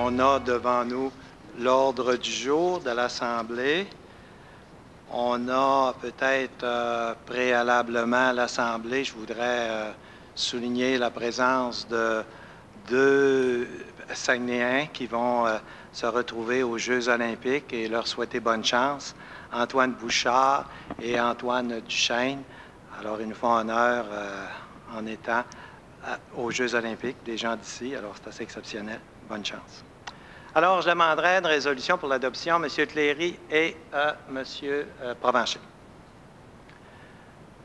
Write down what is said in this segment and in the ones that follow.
On a devant nous l'ordre du jour de l'Assemblée. On a peut-être préalablement à l'Assemblée, je voudrais souligner la présence de deux Saguenayens qui vont se retrouver aux Jeux olympiques et leur souhaiter bonne chance, Antoine Bouchard et Antoine Duchesne. Alors, ils nous font honneur en étant aux Jeux olympiques, des gens d'ici. Alors, c'est assez exceptionnel. Bonne chance. Alors, je demanderai une résolution pour l'adoption, M. Cléry et M. Provencher.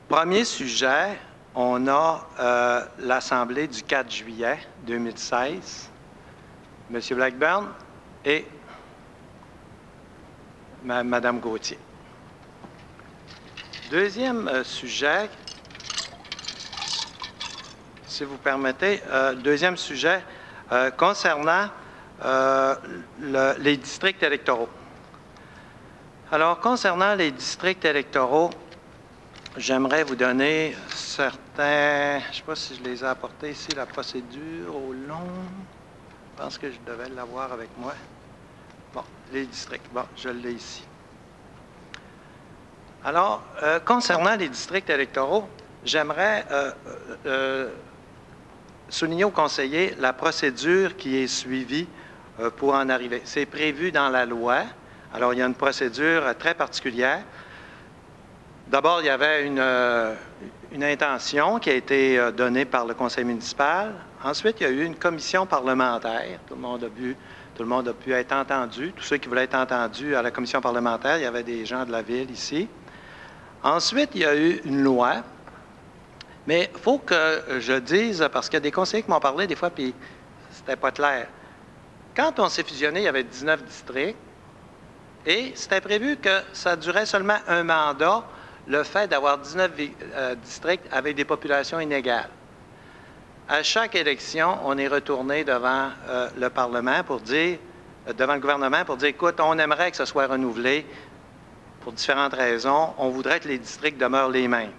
Premier sujet, on a l'Assemblée du 4 juillet 2016. M. Blackburn et Mme Gauthier. Deuxième sujet, si vous permettez, deuxième sujet concernant les districts électoraux. Alors, concernant les districts électoraux, j'aimerais vous donner certains... Je ne sais pas si je les ai apportés ici, la procédure au long. Je pense que je devais l'avoir avec moi. Bon, les districts. Bon, je l'ai ici. Alors, concernant les districts électoraux, j'aimerais souligner aux conseillers la procédure qui est suivie pour en arriver. C'est prévu dans la loi. Alors, il y a une procédure très particulière. D'abord, il y avait une intention qui a été donnée par le conseil municipal. Ensuite, il y a eu une commission parlementaire. Tout le monde a pu être entendu. Tous ceux qui voulaient être entendus à la commission parlementaire, il y avait des gens de la ville ici. Ensuite, il y a eu une loi. Mais il faut que je dise, parce qu'il y a des conseillers qui m'ont parlé des fois, puis c'était pas clair. Quand on s'est fusionné, il y avait 19 districts, et c'était prévu que ça durait seulement un mandat, le fait d'avoir 19 districts avec des populations inégales. À chaque élection, on est retourné devant le Parlement pour dire, devant le gouvernement pour dire, écoute, on aimerait que ce soit renouvelé pour différentes raisons. On voudrait que les districts demeurent les mêmes.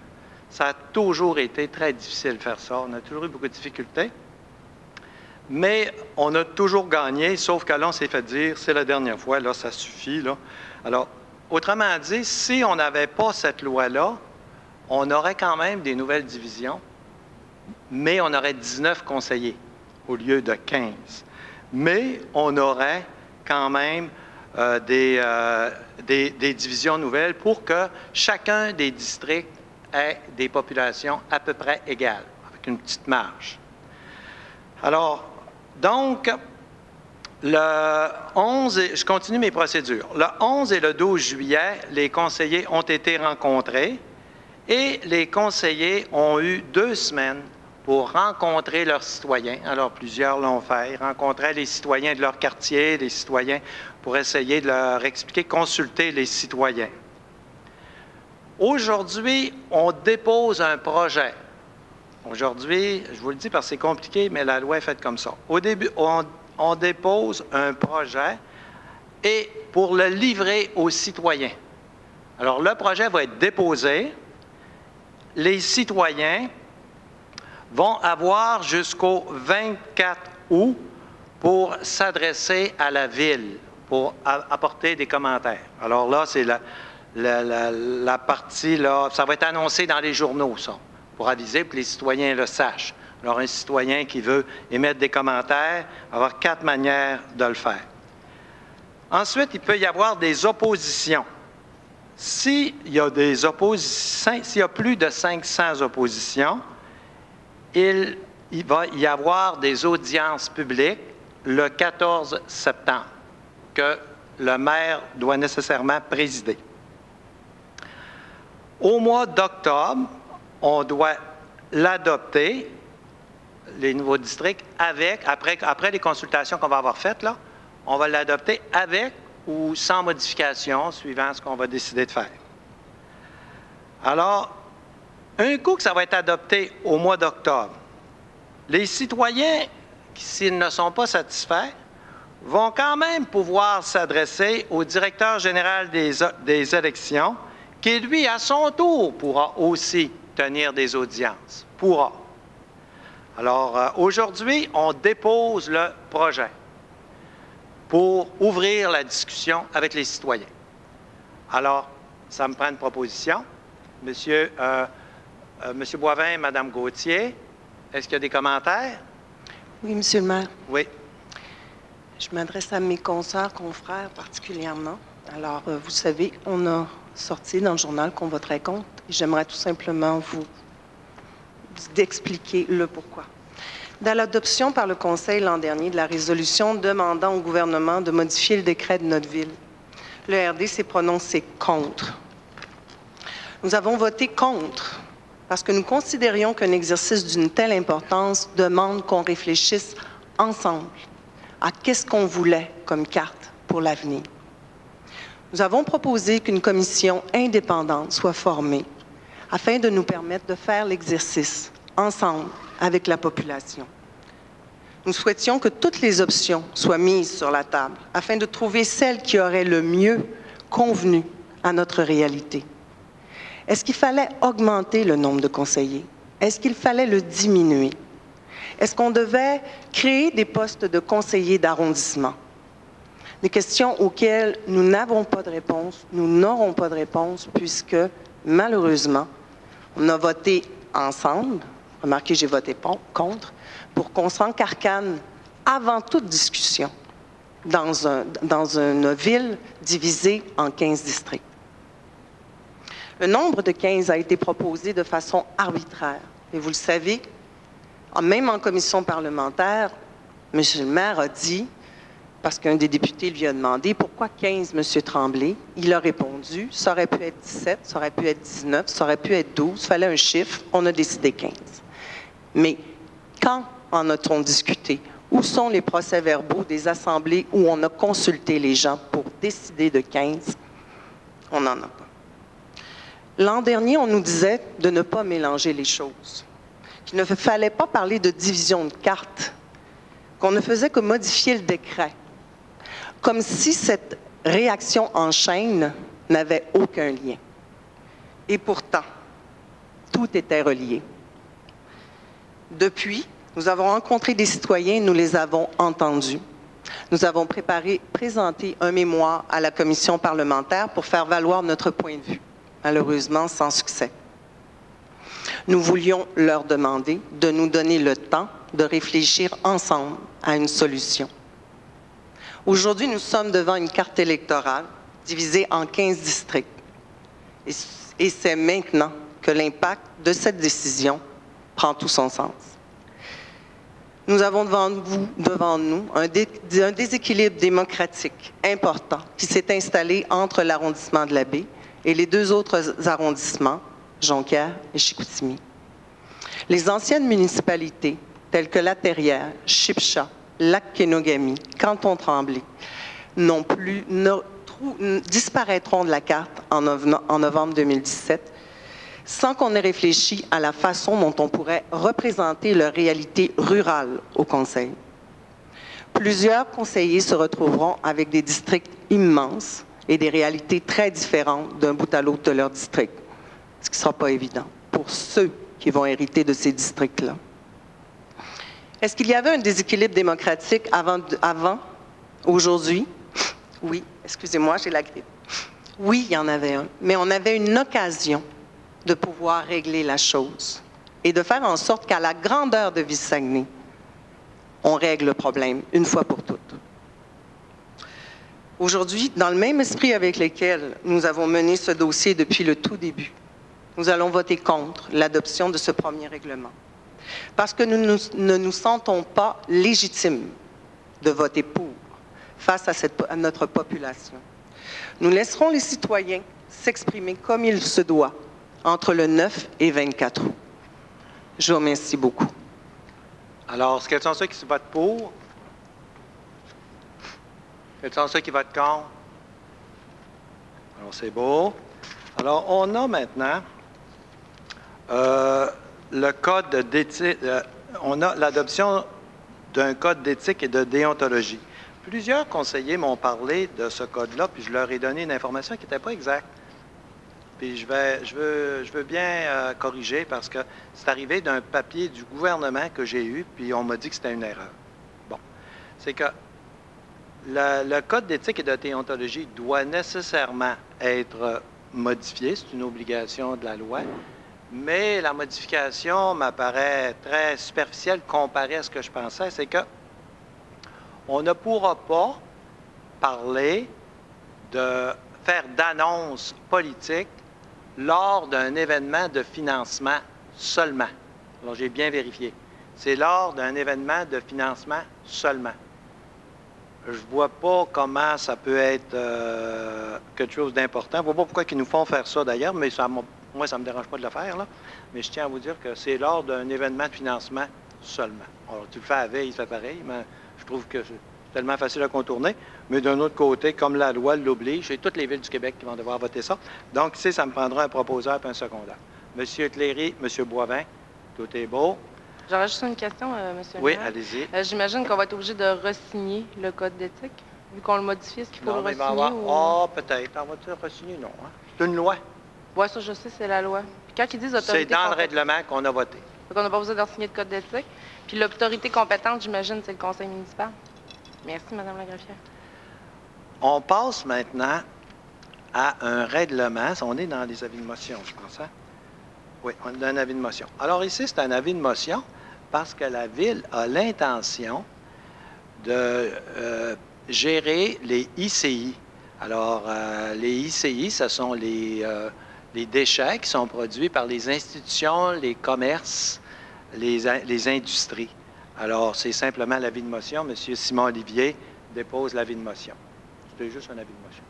Ça a toujours été très difficile de faire ça. On a toujours eu beaucoup de difficultés. Mais on a toujours gagné, sauf que là, on s'est fait dire, c'est la dernière fois, là, ça suffit, là. Alors, autrement dit, si on n'avait pas cette loi-là, on aurait quand même des nouvelles divisions, mais on aurait 19 conseillers au lieu de 15. Mais on aurait quand même des divisions nouvelles pour que chacun des districts ait des populations à peu près égales, avec une petite marge. Alors, donc, le 11, je continue mes procédures. Le 11 et le 12 juillet, les conseillers ont été rencontrés et les conseillers ont eu 2 semaines pour rencontrer leurs citoyens. Alors, plusieurs l'ont fait. Ils rencontraient les citoyens de leur quartier, les citoyens pour essayer de leur expliquer, consulter les citoyens. Aujourd'hui, on dépose un projet. Aujourd'hui, je vous le dis parce que c'est compliqué, mais la loi est faite comme ça. Au début, on dépose un projet et pour le livrer aux citoyens. Alors, le projet va être déposé. Les citoyens vont avoir jusqu'au 24 août pour s'adresser à la ville, pour apporter des commentaires. Alors là, c'est la partie, là, ça va être annoncé dans les journaux, ça, pour aviser, pour que les citoyens le sachent. Alors, un citoyen qui veut émettre des commentaires va avoir 4 manières de le faire. Ensuite, il peut y avoir des oppositions. S'il y a plus de 500 oppositions, il va y avoir des audiences publiques le 14 septembre que le maire doit nécessairement présider. Au mois d'octobre, on doit l'adopter, les nouveaux districts, après les consultations qu'on va avoir faites, là, on va l'adopter avec ou sans modification, suivant ce qu'on va décider de faire. Alors, un coup que ça va être adopté au mois d'octobre, les citoyens, s'ils ne sont pas satisfaits, vont quand même pouvoir s'adresser au directeur général des élections, qui, lui, à son tour, pourra aussi tenir des audiences. Pourra. Alors, aujourd'hui, on dépose le projet. pour ouvrir la discussion avec les citoyens. Alors, ça me prend une proposition. Monsieur Boivin, Madame Gauthier, est-ce qu'il y a des commentaires? Oui, Monsieur le maire. Oui. Je m'adresse à mes consoeurs, confrères particulièrement. Alors, vous savez, on a sorti dans le journal qu'on voterait contre. J'aimerais tout simplement vous expliquer le pourquoi. Dans l'adoption par le Conseil l'an dernier de la résolution demandant au gouvernement de modifier le décret de notre ville, le RD s'est prononcé contre. Nous avons voté contre parce que nous considérions qu'un exercice d'une telle importance demande qu'on réfléchisse ensemble à qu'est-ce qu'on voulait comme carte pour l'avenir. Nous avons proposé qu'une commission indépendante soit formée afin de nous permettre de faire l'exercice ensemble avec la population. Nous souhaitions que toutes les options soient mises sur la table afin de trouver celle qui aurait le mieux convenu à notre réalité. Est-ce qu'il fallait augmenter le nombre de conseillers? Est-ce qu'il fallait le diminuer? Est-ce qu'on devait créer des postes de conseillers d'arrondissement? Des questions auxquelles nous n'avons pas de réponse, nous n'aurons pas de réponse puisque, malheureusement, on a voté ensemble, remarquez, j'ai voté contre, pour qu'on s'encarcane avant toute discussion dans une ville divisée en 15 districts. Le nombre de 15 a été proposé de façon arbitraire. Et vous le savez, même en commission parlementaire, M. le maire a dit, parce qu'un des députés lui a demandé « Pourquoi 15, M. Tremblay? » Il a répondu « Ça aurait pu être 17, ça aurait pu être 19, ça aurait pu être 12, il fallait un chiffre, on a décidé 15. » Mais quand en a-t-on discuté? Où sont les procès-verbaux des assemblées où on a consulté les gens pour décider de 15? On n'en a pas. L'an dernier, on nous disait de ne pas mélanger les choses, qu'il ne fallait pas parler de division de cartes, qu'on ne faisait que modifier le décret, comme si cette réaction en chaîne n'avait aucun lien. Et pourtant, tout était relié. Depuis, nous avons rencontré des citoyens, nous les avons entendus. Nous avons présenté un mémoire à la commission parlementaire pour faire valoir notre point de vue, malheureusement sans succès. Nous voulions leur demander de nous donner le temps de réfléchir ensemble à une solution. Aujourd'hui, nous sommes devant une carte électorale divisée en 15 districts. Et c'est maintenant que l'impact de cette décision prend tout son sens. Nous avons devant nous un déséquilibre démocratique important qui s'est installé entre l'arrondissement de la Baie et les deux autres arrondissements, Jonquière et Chicoutimi. Les anciennes municipalités, telles que La Terrière, Chipcha, Lac-Kenogami, Canton-Tremblay, disparaîtront de la carte en novembre 2017, sans qu'on ait réfléchi à la façon dont on pourrait représenter leur réalité rurale au Conseil. Plusieurs conseillers se retrouveront avec des districts immenses et des réalités très différentes d'un bout à l'autre de leur district, ce qui ne sera pas évident pour ceux qui vont hériter de ces districts-là. Est-ce qu'il y avait un déséquilibre démocratique avant aujourd'hui? Oui, excusez-moi, j'ai la grippe. Oui, il y en avait un, mais on avait une occasion de pouvoir régler la chose et de faire en sorte qu'à la grandeur de Ville-Saguenay, on règle le problème une fois pour toutes. Aujourd'hui, dans le même esprit avec lequel nous avons mené ce dossier depuis le tout début, nous allons voter contre l'adoption de ce premier règlement. Parce que nous ne nous sentons pas légitimes de voter pour face à notre population. Nous laisserons les citoyens s'exprimer comme il se doit entre le 9 et 24 août. Je vous remercie beaucoup. Alors, quels sont ceux qui votent pour? Quels sont ceux qui votent contre? Alors, c'est beau. Alors, on a maintenant le code d'éthique. On a l'adoption d'un code d'éthique et de déontologie. Plusieurs conseillers m'ont parlé de ce code-là, puis je leur ai donné une information qui n'était pas exacte. Puis je veux bien corriger parce que c'est arrivé d'un papier du gouvernement que j'ai eu, puis on m'a dit que c'était une erreur. Bon, c'est que Le Code d'éthique et de déontologie doit nécessairement être modifié. C'est une obligation de la loi. Mais la modification m'apparaît très superficielle comparée à ce que je pensais. C'est que on ne pourra pas parler de faire d'annonces politiques lors d'un événement de financement seulement. Alors, j'ai bien vérifié. C'est lors d'un événement de financement seulement. Je ne vois pas comment ça peut être quelque chose d'important. Je ne vois pas pourquoi ils nous font faire ça d'ailleurs, mais moi, ça ne me dérange pas de le faire, là. Mais je tiens à vous dire que c'est lors d'un événement de financement seulement. Alors, tu le fais à veille, il fait pareil, mais je trouve que c'est tellement facile à contourner. Mais d'un autre côté, comme la loi l'oblige, c'est toutes les villes du Québec qui vont devoir voter ça. Donc, ici, ça me prendra un proposeur et un secondaire. Monsieur Cléry, Monsieur Boivin, tout est beau. J'aurais juste une question, Monsieur le Oui, maire. allez-y. J'imagine qu'on va être obligé de re-signer le code d'éthique, vu qu'on le modifie. Est-ce qu'il faut le re-signer? Peut-être. On va-tu re-signer? Non. Hein? C'est une loi. Oui, ça, je sais, c'est la loi. Puis quand ils disent autorité c'est dans le règlement qu'on a voté. Donc, on n'a pas besoin de signer de code d'éthique. Puis l'autorité compétente, j'imagine, c'est le conseil municipal. Merci, Mme la greffière. On passe maintenant à un règlement. On est dans les avis de motion, je pense. Hein? Oui, on a un avis de motion. Alors ici, c'est un avis de motion parce que la Ville a l'intention de gérer les ICI. Alors, les ICI, ce sont les déchets qui sont produits par les institutions, les commerces, les industries. Alors, c'est simplement l'avis de motion. M. Simon-Olivier dépose l'avis de motion. C'était juste un avis de motion.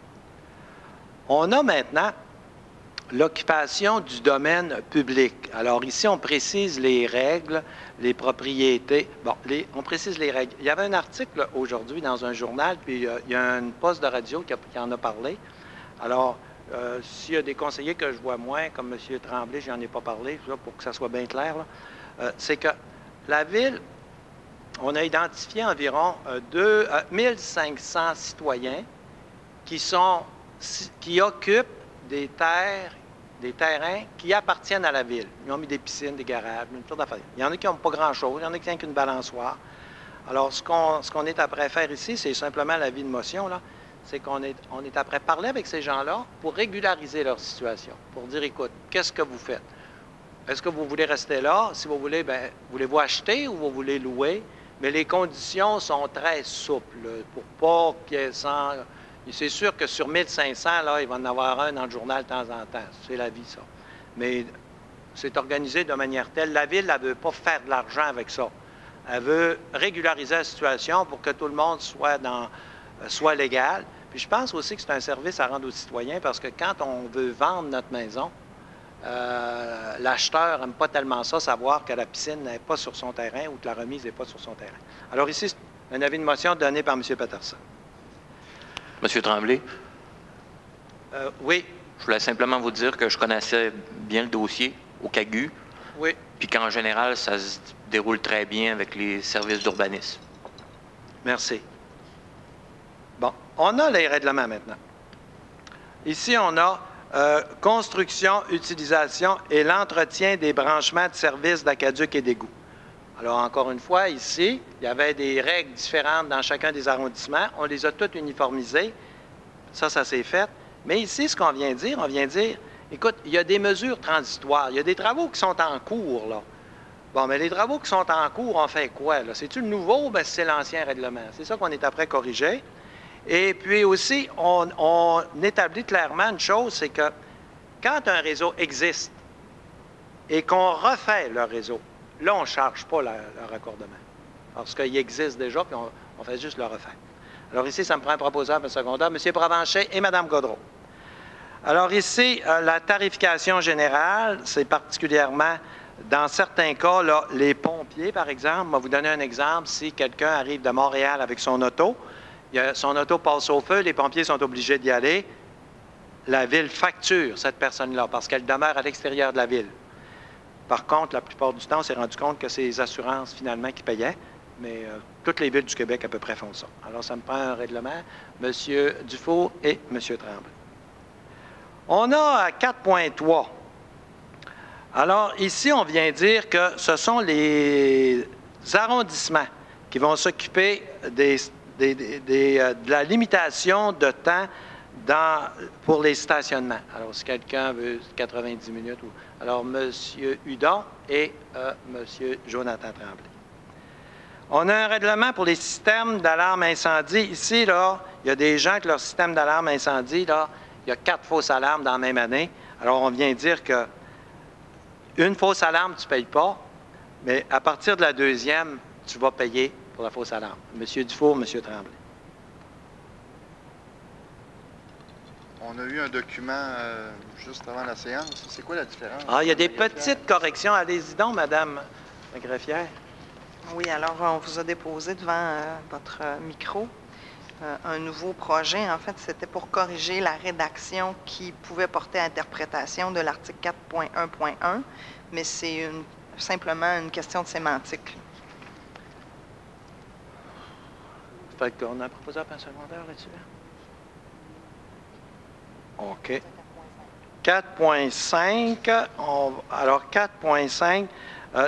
On a maintenant l'occupation du domaine public. Alors ici, on précise les règles, les propriétés. Bon, on précise les règles. Il y avait un article aujourd'hui dans un journal, puis il y a une poste de radio qui en a parlé. Alors, s'il y a des conseillers que je vois moins, comme M. Tremblay, je n'en ai pas parlé, pour que ça soit bien clair, c'est que la Ville, on a identifié environ 1500 citoyens qui occupent des terrains qui appartiennent à la Ville. Ils ont mis des piscines, des garages, une sorte d'affaires. Il y en a qui n'ont pas grand-chose, il y en a qui n'ont qu'une balançoire. Alors, ce qu'on est après faire ici, c'est simplement l'avis de motion, là. C'est qu'on est après parler avec ces gens-là pour régulariser leur situation, pour dire, écoute, qu'est-ce que vous faites? Est-ce que vous voulez rester là? Si vous voulez, bien, voulez-vous acheter ou vous voulez louer? Mais les conditions sont très souples pour pas qu'il y ait sans... C'est sûr que sur 1500, là, il va en avoir un dans le journal de temps en temps. C'est la vie, ça. Mais c'est organisé de manière telle. La Ville, elle ne veut pas faire de l'argent avec ça. Elle veut régulariser la situation pour que tout le monde soit légal. Puis je pense aussi que c'est un service à rendre aux citoyens parce que quand on veut vendre notre maison, l'acheteur n'aime pas tellement ça, savoir que la piscine n'est pas sur son terrain ou que la remise n'est pas sur son terrain. Alors ici, c'est un avis de motion donné par M. Peterson. Monsieur Tremblay? Oui. Je voulais simplement vous dire que je connaissais bien le dossier au CAGU. Oui. Puis qu'en général, ça se déroule très bien avec les services d'urbanisme. Merci. Bon, on a les règlements maintenant. Ici, on a construction, utilisation et l'entretien des branchements de services d'aqueduc et d'égouts. Alors, encore une fois, ici, il y avait des règles différentes dans chacun des arrondissements. On les a toutes uniformisées. Ça s'est fait. Mais ici, ce qu'on vient dire, écoute, il y a des mesures transitoires. Il y a des travaux qui sont en cours, là. Bon, mais les travaux qui sont en cours, on fait quoi, là? C'est-tu le nouveau ou bien c'est l'ancien règlement? C'est ça qu'on est après corriger. Et puis aussi, on établit clairement une chose, c'est que quand un réseau existe et qu'on refait le réseau, là, on ne charge pas le raccordement. Parce qu'il existe déjà, puis on fait juste le refaire. Alors ici, ça me prend un proposeur, un secondaire, M. Provencher et Mme Gaudreault. Alors ici, la tarification générale, c'est particulièrement, dans certains cas, là, les pompiers, par exemple. Je vais vous donner un exemple. Si quelqu'un arrive de Montréal avec son auto, son auto passe au feu, les pompiers sont obligés d'y aller. La Ville facture cette personne-là parce qu'elle demeure à l'extérieur de la Ville. Par contre, la plupart du temps, on s'est rendu compte que c'est les assurances, finalement, qui payaient. Mais toutes les villes du Québec, à peu près, font ça. Alors, ça me prend un règlement. M. Dufour et M. Tremblay. On a à 4.3. Alors, ici, on vient dire que ce sont les arrondissements qui vont s'occuper de la limitation de temps pour les stationnements. Alors, si quelqu'un veut 90 minutes, alors M. Hudon et M. Jonathan Tremblay. On a un règlement pour les systèmes d'alarme incendie. Ici, là, il y a des gens que leur système d'alarme incendie, là, il y a 4 fausses alarmes dans la même année. Alors, on vient dire que une fausse alarme, tu ne payes pas, mais à partir de la deuxième, tu vas payer pour la fausse alarme. M. Dufour, M. Tremblay. On a eu un document juste avant la séance. C'est quoi la différence? Ah, il y a des petites corrections. Allez-y donc, Madame la greffière. Oui, alors on vous a déposé devant votre micro un nouveau projet. En fait, c'était pour corriger la rédaction qui pouvait porter à interprétation de l'article 4.1.1, mais c'est simplement une question de sémantique. Fait qu'on a proposé un secondaire là-dessus. OK. 4.5, alors 4.5,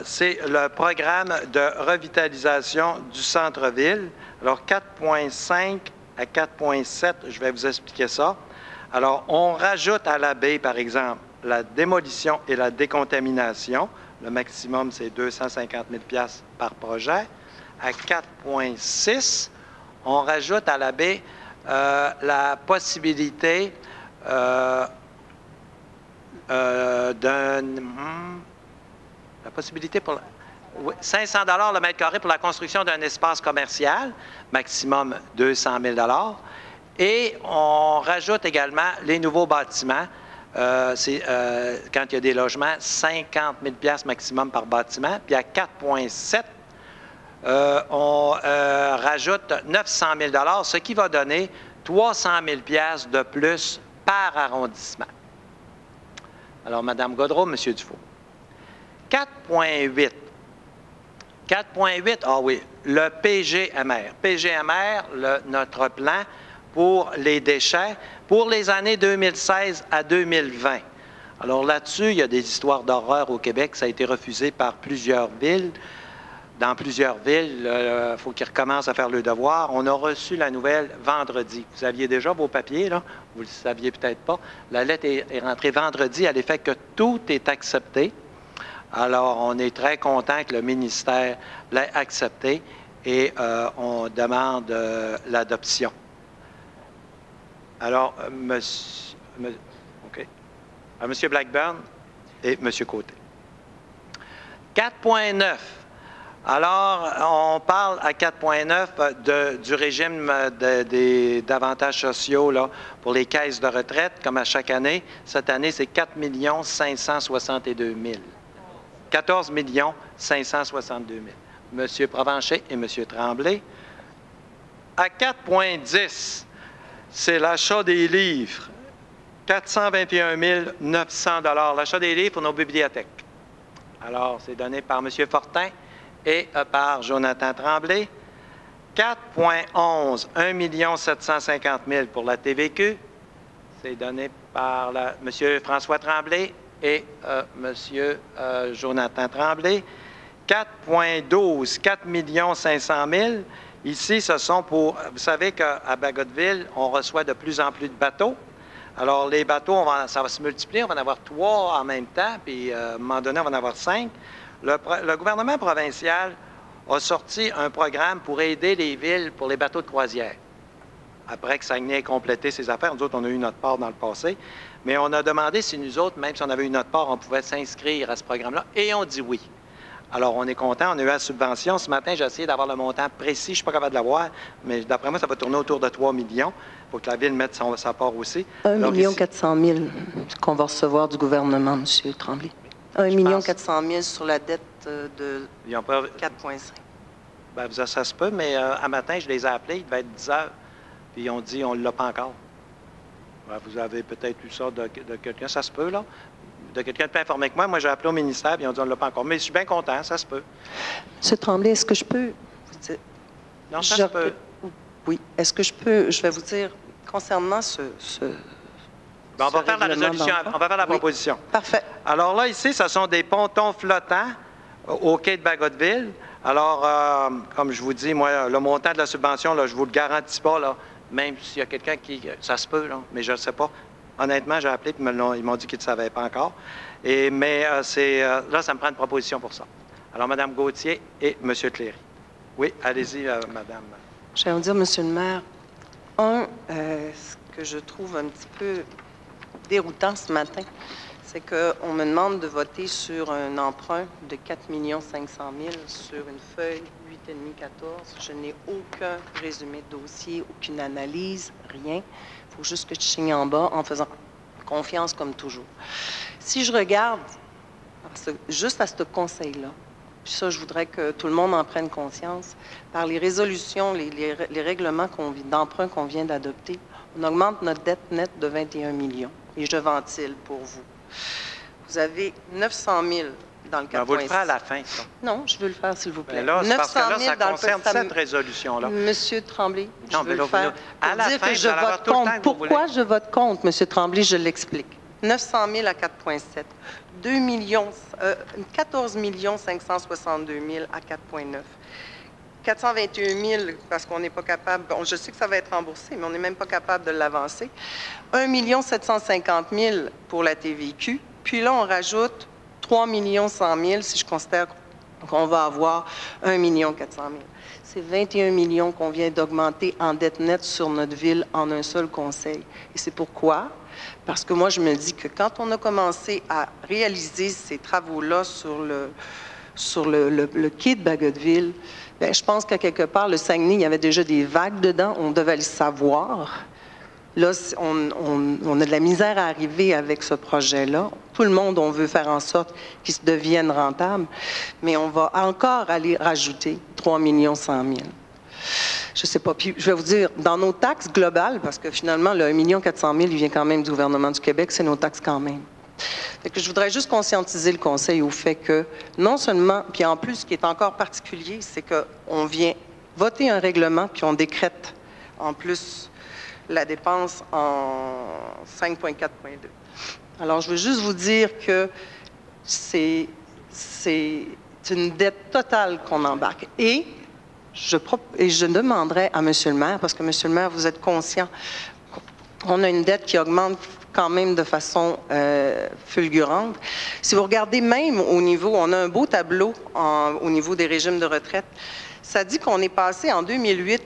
c'est le programme de revitalisation du centre-ville. Alors 4.5 à 4.7, je vais vous expliquer ça. Alors, on rajoute à la baie, par exemple, la démolition et la décontamination. Le maximum, c'est 250 000 $ par projet. À 4.6, on rajoute à la baie la possibilité la possibilité pour 500 $ le mètre carré pour la construction d'un espace commercial, maximum 200 000 $. Et on rajoute également les nouveaux bâtiments. Quand il y a des logements, 50 000 $ maximum par bâtiment. Puis à 4.7, on rajoute 900 000 $, ce qui va donner 300 000 $ de plus par arrondissement. Alors, Mme Gaudreau, M. Dufault. 4.8. 4.8, ah oui, le PGMR. PGMR, notre plan pour les déchets pour les années 2016 à 2020. Alors là-dessus, il y a des histoires d'horreur au Québec. Ça a été refusé par plusieurs villes. Dans plusieurs villes, il faut qu'ils recommencent à faire le devoir. On a reçu la nouvelle vendredi. Vous aviez déjà vos papiers, là? Vous ne le saviez peut-être pas. La lettre est rentrée vendredi à l'effet que tout est accepté. Alors, on est très content que le ministère l'ait accepté et on demande l'adoption. Alors, Monsieur Blackburn et M. Côté. 4.9. Alors, on parle à 4.9 du régime d'avantages sociaux là, pour les caisses de retraite, comme à chaque année. Cette année, c'est 4 562 000. 14 562 000. M. Provencher et M. Tremblay. À 4.10, c'est l'achat des livres. 421 900 $. L'achat des livres pour nos bibliothèques. Alors, c'est donné par M. Fortin et par Jonathan Tremblay. 4.11, 1 750 000 pour la TVQ. C'est donné par M. François Tremblay et M. Jonathan Tremblay. 4.12, 4 500 000. Ici, ce sont pour... Vous savez qu'à Bagotville, on reçoit de plus en plus de bateaux. Alors, les bateaux, ça va se multiplier. On va en avoir 3 en même temps, puis à un moment donné, on va en avoir 5. Le gouvernement provincial a sorti un programme pour aider les villes pour les bateaux de croisière. Après que Saguenay ait complété ses affaires, nous autres, on a eu notre part dans le passé, mais on a demandé si nous autres, même si on avait eu notre part, on pouvait s'inscrire à ce programme-là, et on dit oui. Alors, on est content, on a eu la subvention. Ce matin, j'ai essayé d'avoir le montant précis, je ne suis pas capable de l'avoir, mais d'après moi, ça va tourner autour de 3 millions. Il faut que la ville mette sa part aussi. 1 400 000 qu'on va recevoir du gouvernement, M. Tremblay. 1 400 000 sur la dette de 4,5. Bien, ça se peut, mais un matin, je les ai appelés, il devait être 10 heures, puis ils ont dit on ne l'a pas encore. Ben, vous avez peut-être eu ça de quelqu'un, ça se peut, là? De quelqu'un de plus informé que moi. Moi, j'ai appelé au ministère, puis ils ont dit on ne l'a pas encore. Mais je suis bien content, ça se peut. M. Tremblay, est-ce que je peux vous dire... Non, ça se peut. Oui. Est-ce que je peux... Je vais vous dire, concernant Ben, on va faire la résolution, on va faire la proposition. Parfait. Alors là, ici, ce sont des pontons flottants au quai de Bagotville. Alors, comme je vous dis, moi, le montant de la subvention, là, je ne vous le garantis pas, là, même s'il y a quelqu'un qui... Ça se peut, là, mais je ne sais pas. Honnêtement, j'ai appelé et ils m'ont dit qu'ils ne savaient pas encore. Mais là, ça me prend une proposition pour ça. Alors, Mme Gauthier et M. Cléry. Oui, allez-y, Madame. Je vais vous dire, Monsieur le maire, ce que je trouve un petit peu déroutant ce matin, c'est qu'on me demande de voter sur un emprunt de 4 500 000 sur une feuille 8,5-14. Je n'ai aucun résumé de dossier, aucune analyse, rien. Il faut juste que je signe en bas en faisant confiance comme toujours. Si je regarde juste à ce conseil-là, puis ça, je voudrais que tout le monde en prenne conscience, par les résolutions, les règlements d'emprunt qu'on vient d'adopter, on augmente notre dette nette de 21 millions. Et je ventile pour vous. Vous avez 900 000 dans le 4.6. Vous le ferez à la fin, ça. Non, je veux le faire, s'il vous plaît. Mais là, c'est parce que là, ça concerne cette résolution-là. Monsieur Tremblay, je veux mais le faire. à la fin, je vote contre. Pourquoi je vote contre, Monsieur Tremblay? Je l'explique. 900 000 à 4,7. 14 562 000 à 4,9. 421 000 parce qu'on n'est pas capable, bon, je sais que ça va être remboursé, mais on n'est même pas capable de l'avancer. 1 750 000 pour la TVQ. Puis là, on rajoute 3 100 000 si je considère qu'on va avoir 1 400 000. C'est 21 millions qu'on vient d'augmenter en dette nette sur notre ville en un seul conseil. Et c'est pourquoi? Parce que moi, je me dis que quand on a commencé à réaliser ces travaux-là sur le quai de Bagotville, bien, je pense qu'à quelque part, le Saguenay, il y avait déjà des vagues dedans. On devait le savoir. Là, on a de la misère à arriver avec ce projet-là. Tout le monde, on veut faire en sorte qu'il devienne rentable. Mais on va encore aller rajouter 3 100 000. Je ne sais pas. Puis, je vais vous dire, dans nos taxes globales, parce que finalement, le 1 400 000, il vient quand même du gouvernement du Québec, c'est nos taxes quand même. Fait que je voudrais juste conscientiser le Conseil au fait que, non seulement, puis en plus, ce qui est encore particulier, c'est qu'on vient voter un règlement, puis on décrète en plus la dépense en 5,4,2. Alors, je veux juste vous dire que c'est une dette totale qu'on embarque. Et je demanderais à M. le maire, parce que M. le maire, vous êtes conscient qu'on a une dette qui augmente quand même de façon fulgurante. Si vous regardez même au niveau, on a un beau tableau au niveau des régimes de retraite, ça dit qu'on est passé en 2008,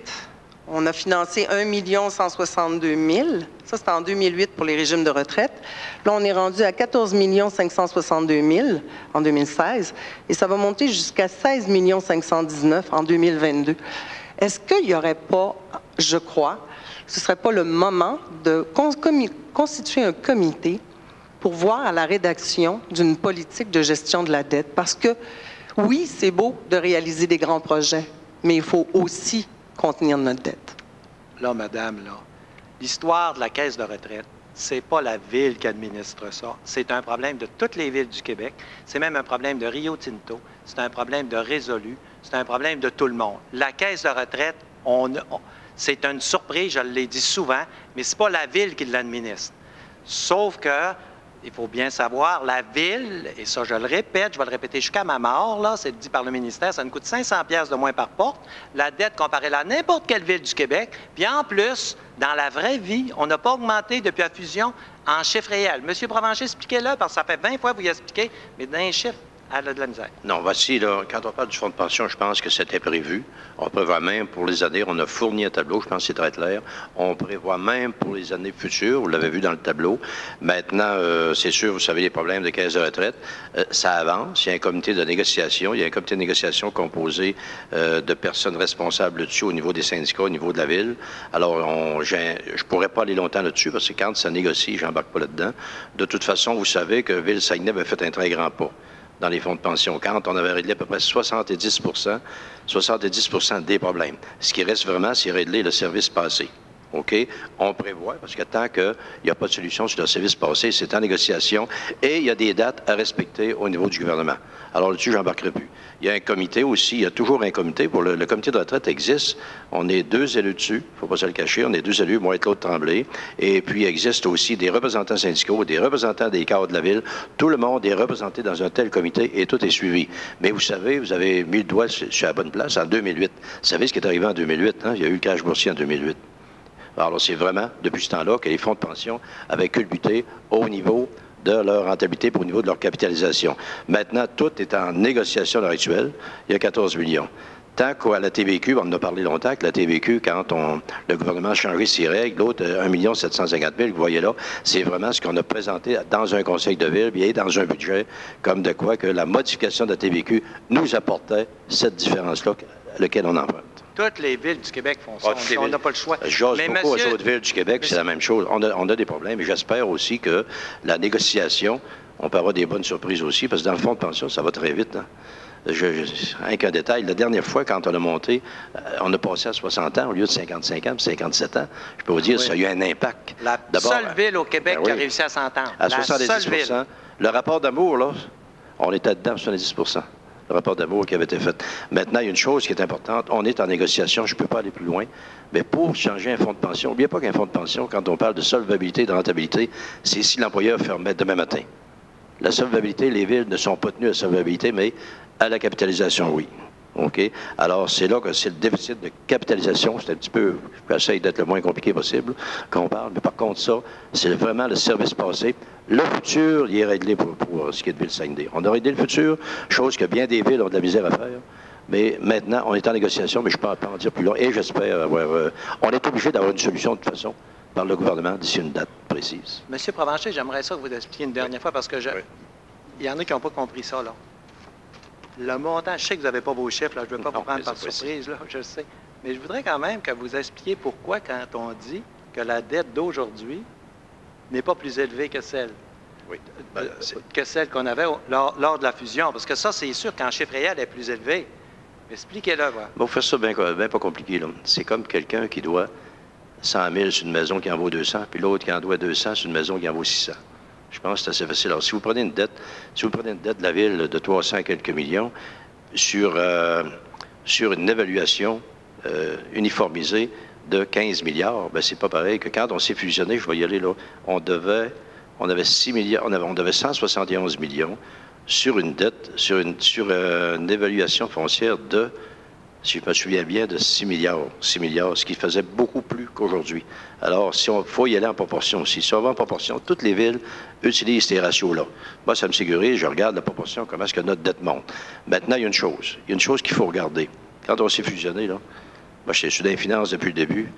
on a financé 1 162 000, ça c'est en 2008 pour les régimes de retraite. Là, on est rendu à 14 562 000 en 2016 et ça va monter jusqu'à 16 519 000 en 2022. Est-ce qu'il n'y aurait pas, je crois, ce ne serait pas le moment de constituer un comité pour voir à la rédaction d'une politique de gestion de la dette? Parce que, oui, c'est beau de réaliser des grands projets, mais il faut aussi contenir notre dette. Là, madame, là, l'histoire de la caisse de retraite, c'est pas la ville qui administre ça. C'est un problème de toutes les villes du Québec. C'est même un problème de Rio Tinto. C'est un problème de Résolu. C'est un problème de tout le monde. La caisse de retraite, c'est une surprise, je l'ai dit souvent, mais ce n'est pas la ville qui l'administre. Sauf que, il faut bien savoir, la ville, et ça je le répète, je vais le répéter jusqu'à ma mort, là, c'est dit par le ministère, ça nous coûte 500 $ de moins par porte. La dette comparée à n'importe quelle ville du Québec. Puis en plus, dans la vraie vie, on n'a pas augmenté depuis la fusion en chiffres réels. Monsieur Provencher, expliquez-le, parce que ça fait 20 fois que vous y expliquez, mais dans les chiffres, elle a de la misère. Non, voici, là, quand on parle du fonds de pension, je pense que c'était prévu. On prévoit même pour les années, on a fourni un tableau, je pense que c'est très clair. On prévoit même pour les années futures, vous l'avez vu dans le tableau. Maintenant, c'est sûr, vous savez, les problèmes de caisse de retraite, ça avance. Il y a un comité de négociation. Il y a un comité de négociation composé de personnes responsables dessus au niveau des syndicats, au niveau de la ville. Alors, je ne pourrais pas aller longtemps là-dessus parce que quand ça négocie, je n'embarque pas là-dedans. De toute façon, vous savez que Ville-Saguenay avait fait un très grand pas dans les fonds de pension. Quand on avait réglé à peu près 70 des problèmes. Ce qui reste vraiment, c'est régler le service passé. OK? On prévoit, parce que tant qu'il n'y a pas de solution sur le service passé, c'est en négociation et il y a des dates à respecter au niveau du gouvernement. Alors là-dessus, je n'embarquerai plus. Il y a un comité aussi, il y a toujours un comité. Pour le comité de retraite existe. On est 2 élus dessus, il ne faut pas se le cacher. On est 2 élus, moi et Claude Tremblay. Et puis, il existe aussi des représentants syndicaux, des représentants des cadres de la Ville. Tout le monde est représenté dans un tel comité et tout est suivi. Mais vous savez, vous avez mis le doigt sur la bonne place en 2008. Vous savez ce qui est arrivé en 2008, hein? Il y a eu le crash boursier en 2008. Alors, c'est vraiment, depuis ce temps-là, que les fonds de pension avaient culbuté au niveau de leur rentabilité pour au niveau de leur capitalisation. Maintenant, tout est en négociation à l'heure actuelle. Il y a 14 millions. Tant qu'à la TVQ, on en a parlé longtemps, que la TVQ, quand le gouvernement a changé ses règles, l'autre, 1 750 000, vous voyez là, c'est vraiment ce qu'on a présenté dans un conseil de ville et dans un budget, comme de quoi que la modification de la TVQ nous apportait cette différence-là, laquelle on emprunte. Toutes les villes du Québec font ça. On n'a pas le choix. J'ose beaucoup aux autres villes du Québec, c'est la même chose. On a des problèmes et j'espère aussi que la négociation, on peut avoir des bonnes surprises aussi, parce que dans le fonds de pension, ça va très vite. Hein. Rien qu'un détail, la dernière fois, quand on a monté, on a passé à 60 ans au lieu de 55 ans, puis 57 ans. Je peux vous dire, ça a eu un impact. La seule ville au Québec qui a réussi à s'entendre. À 70 Le rapport d'amour, là, on était dedans à 70 le rapport d'amour qui avait été fait. Maintenant, il y a une chose qui est importante. On est en négociation, je ne peux pas aller plus loin, mais pour changer un fonds de pension, n'oubliez pas qu'un fonds de pension, quand on parle de solvabilité et de rentabilité, c'est si l'employeur fermait demain matin. La solvabilité, les villes ne sont pas tenues à la solvabilité, mais à la capitalisation, oui. OK? Alors, c'est là que c'est le déficit de capitalisation. C'est un petit peu, j'essaie d'être le moins compliqué possible qu'on parle, mais par contre, ça, c'est vraiment le service passé. Le futur, il est réglé pour ce qui est de Ville-Saguenay. On a réglé le futur, chose que bien des villes ont de la misère à faire. Mais maintenant, on est en négociation, mais je ne peux pas en dire plus long. Et j'espère avoir... on est obligé d'avoir une solution, de toute façon, par le gouvernement d'ici une date précise. Monsieur Provencher, j'aimerais ça que vous expliquiez une dernière fois, parce que il y en a qui n'ont pas compris ça, là. Le montant, je sais que vous n'avez pas vos chiffres, là, je ne veux pas vous prendre par surprise, là, je le sais. Mais je voudrais quand même que vous expliquiez pourquoi, quand on dit que la dette d'aujourd'hui n'est pas plus élevée que celle, qu'on avait lors de la fusion. Parce que ça, c'est sûr qu'en chiffre réel, elle est plus élevée. Expliquez-le. Bon, vous faites ça bien pas compliqué, là. C'est comme quelqu'un qui doit 100 000 sur une maison qui en vaut 200, puis l'autre qui en doit 200 sur une maison qui en vaut 600. Je pense que c'est assez facile. Alors, si vous prenez une dette de la Ville de 300 quelques millions sur une évaluation uniformisée de 15 milliards, bien, c'est pas pareil que quand on s'est fusionné, je vais y aller là, on avait 6 milliards, on avait 171 millions sur une dette, sur une évaluation foncière de, si je me souviens bien, de 6 milliards, ce qui faisait beaucoup plus qu'aujourd'hui. Alors, faut y aller en proportion aussi. Si on va en proportion, toutes les villes utilisent ces ratios-là. Moi, ça me sécurise, je regarde la proportion, comment est-ce que notre dette monte. Maintenant, il y a une chose qu'il faut regarder. Quand on s'est fusionné, là, moi, j'étais sur les finances depuis le début,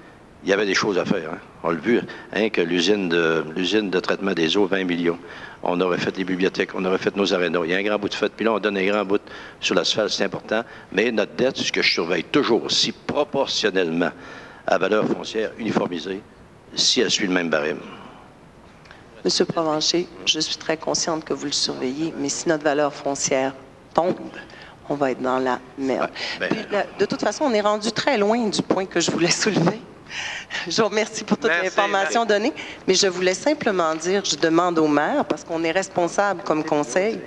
il y avait des choses à faire. Hein. On l'a vu, hein, que l'usine de traitement des eaux, 20 millions. On aurait fait les bibliothèques, on aurait fait nos arénas. Il y a un grand bout de fait, puis là, on donne un grand bout sur l'asphalte, c'est important. Mais notre dette, ce que je surveille toujours aussi proportionnellement à valeur foncière uniformisée, si elle suit le même barème. Monsieur Provencher, je suis très consciente que vous le surveillez, mais si notre valeur foncière tombe, on va être dans la merde. Puis, de toute façon, on est rendu très loin du point que je voulais soulever. Je vous remercie pour toute l'information donnée, mais je voulais simplement dire, je demande au maire, parce qu'on est responsable comme conseil,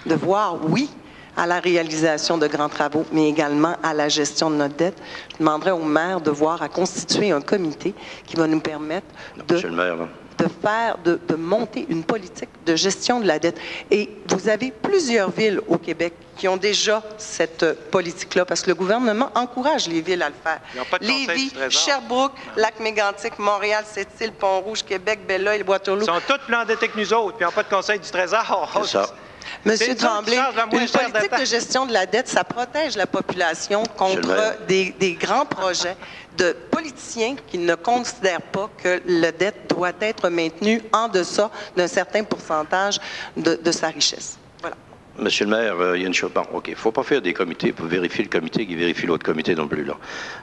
de voir, oui, à la réalisation de grands travaux, mais également à la gestion de notre dette. Je demanderais au maire de voir à constituer un comité qui va nous permettre de monter une politique de gestion de la dette. Et vous avez plusieurs villes au Québec qui ont déjà cette politique-là, parce que le gouvernement encourage les villes à le faire. Lévis, Sherbrooke, Lac-Mégantic, Montréal, Sept-Îles, Pont-Rouge, Québec, Belleuil, Waterloo. Ils sont tous plus endettés que nous autres, puis ils n'ont pas de conseil du Trésor. C'est ça. Monsieur Tremblay, une politique de gestion de la dette, ça protège la population contre des grands projets de politiciens qui ne considèrent pas que la dette doit être maintenue en deçà d'un certain pourcentage de sa richesse. Voilà. Monsieur le maire, il y a une chose. Bon, OK, il ne faut pas faire des comités pour vérifier le comité qui vérifie l'autre comité non plus, là.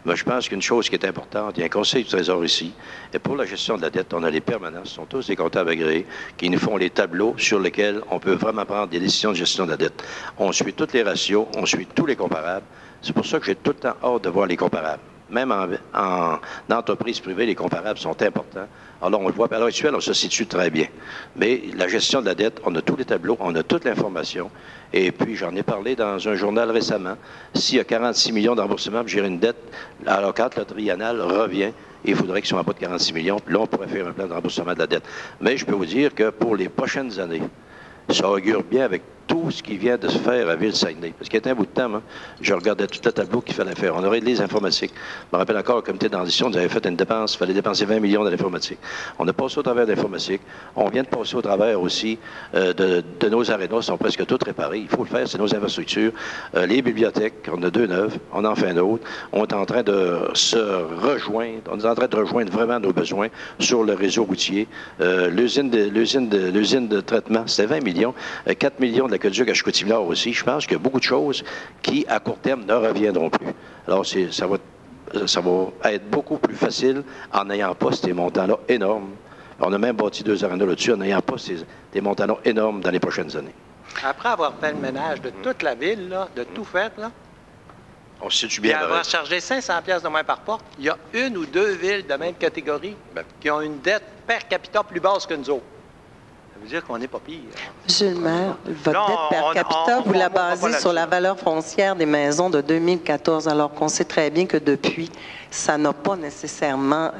Mais je pense qu'une chose qui est importante, il y a un conseil du Trésor ici, et pour la gestion de la dette, on a les permanences, ce sont tous des comptables agréés, qui nous font les tableaux sur lesquels on peut vraiment prendre des décisions de gestion de la dette. On suit tous les ratios, on suit tous les comparables. C'est pour ça que j'ai tout le temps hâte de voir les comparables. Même en entreprise privée, les comparables sont importants. Alors, on le voit, à l'heure actuelle, on se situe très bien. Mais la gestion de la dette, on a tous les tableaux, on a toute l'information. Et puis, j'en ai parlé dans un journal récemment. S'il y a 46 millions de remboursements, puis j'ai une dette, alors quand le triennal revient, il faudrait qu'ils soient en bas de 46 millions. Puis là, on pourrait faire un plan de remboursement de la dette. Mais je peux vous dire que pour les prochaines années, ça augure bien avec tout ce qui vient de se faire à Ville-Saguenay. Parce qu'il y a un bout de temps, moi, je regardais tout le tableau qu'il fallait faire. On aurait les informatiques. Je me rappelle encore, le comité de transition nous avait fait une dépense. Il fallait dépenser 20 millions dans l'informatique. On a passé au travers de l'informatique. On vient de passer au travers aussi de nos arénas. Ils sont presque toutes réparées. Il faut le faire, c'est nos infrastructures. Les bibliothèques, on a 2 neuves. On en fait un autre. On est en train de se rejoindre. On est en train de rejoindre vraiment nos besoins sur le réseau routier. L'usine de traitement, c'était 20 millions. 4 millions de l'aqueduc à Chicoutimi-Nord aussi. Je pense qu'il y a beaucoup de choses qui, à court terme, ne reviendront plus. Alors, ça va être beaucoup plus facile en n'ayant pas ces montants-là énormes. On a même bâti 2 arénas là-dessus en n'ayant pas des montants-là énormes dans les prochaines années. Après avoir fait le ménage de toute la ville, là, de tout fait, là, on se situe puis bien. avoir chargé 500 pièces de moins par porte, il y a 1 ou 2 villes de même catégorie qui ont une dette per capita plus basse que nous autres. Ça veut dire qu'on n'est pas pire. Monsieur le maire, votre Non, dette per capita, vous la basez sur la valeur foncière des maisons de 2014, alors qu'on sait très bien que depuis, ça n'a pas nécessairement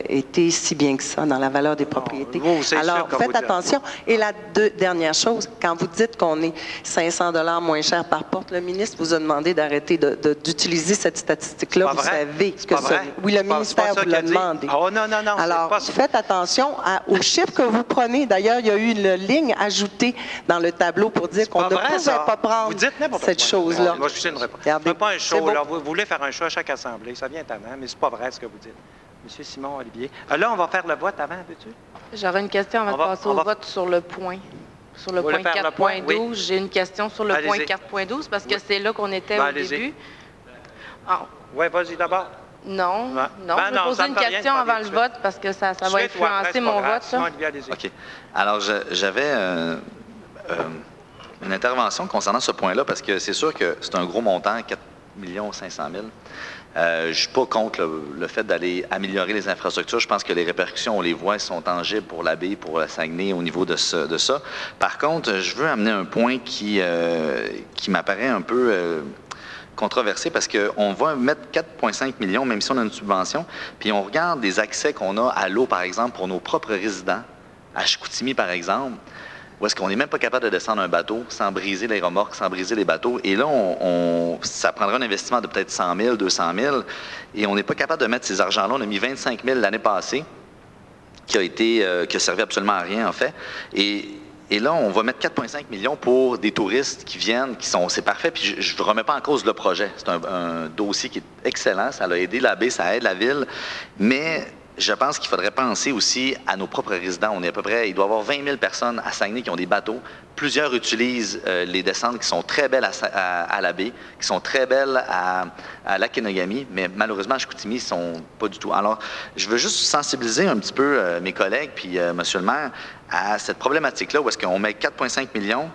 été si bien que ça dans la valeur des propriétés. Alors, faites attention. Et la dernière chose, quand vous dites qu'on est 500 $ moins cher par porte, le ministre vous a demandé d'arrêter d'utiliser cette statistique-là. Vous savez que ça... Oui, le ministère vous l'a demandé. Oh non, non, non. Alors, faites attention aux chiffres que vous prenez. D'ailleurs, il y a eu une ligne ajoutée dans le tableau pour dire qu'on ne pouvait pas prendre cette chose-là. Moi, je ne signerai pas. Regardez, pas un show. Là, vous voulez faire un show à chaque assemblée. Ça vient tannant, mais c'est pas vrai ce que vous dites. Monsieur Simon Olivier. Là, on va faire le vote avant, veux-tu? J'aurais une question avant de passer au vote sur le point. Sur le point 4.12, oui. J'ai une question sur le point 4.12 parce que c'est là qu'on était au début. Oui, vas-y d'abord. Non, je vais poser une question avant le vote parce que ça va influencer mon vote. OK. Alors, j'avais une intervention concernant ce point-là parce que c'est sûr que c'est un gros montant, 4 500 000. Je ne suis pas contre le fait d'aller améliorer les infrastructures. Je pense que les répercussions, on les voit, sont tangibles pour la baie, pour la Saguenay au niveau de ça. Par contre, je veux amener un point qui m'apparaît un peu controversé parce qu'on va mettre 4,5 millions, même si on a une subvention, puis on regarde des accès qu'on a à l'eau, par exemple, pour nos propres résidents, à Chicoutimi, par exemple, où est-ce qu'on n'est même pas capable de descendre un bateau sans briser les remorques, sans briser les bateaux. Et là, ça prendra un investissement de peut-être 100 000, 200 000, et on n'est pas capable de mettre ces argents-là. On a mis 25 000 l'année passée, qui a servi absolument à rien, en fait. Et là, on va mettre 4,5 millions pour des touristes qui viennent, c'est parfait, puis je ne remets pas en cause le projet. C'est un dossier qui est excellent, ça a aidé la baie, ça aide la ville, mais je pense qu'il faudrait penser aussi à nos propres résidents. On est à peu près, il doit y avoir 20 000 personnes à Saguenay qui ont des bateaux. Plusieurs utilisent les descentes qui sont très belles à la baie, qui sont très belles à l'Akenogami, mais malheureusement à Chicoutimi, ils ne sont pas du tout. Alors, je veux juste sensibiliser un petit peu mes collègues, puis monsieur le maire, à cette problématique-là où est-ce qu'on met 4,5 millions,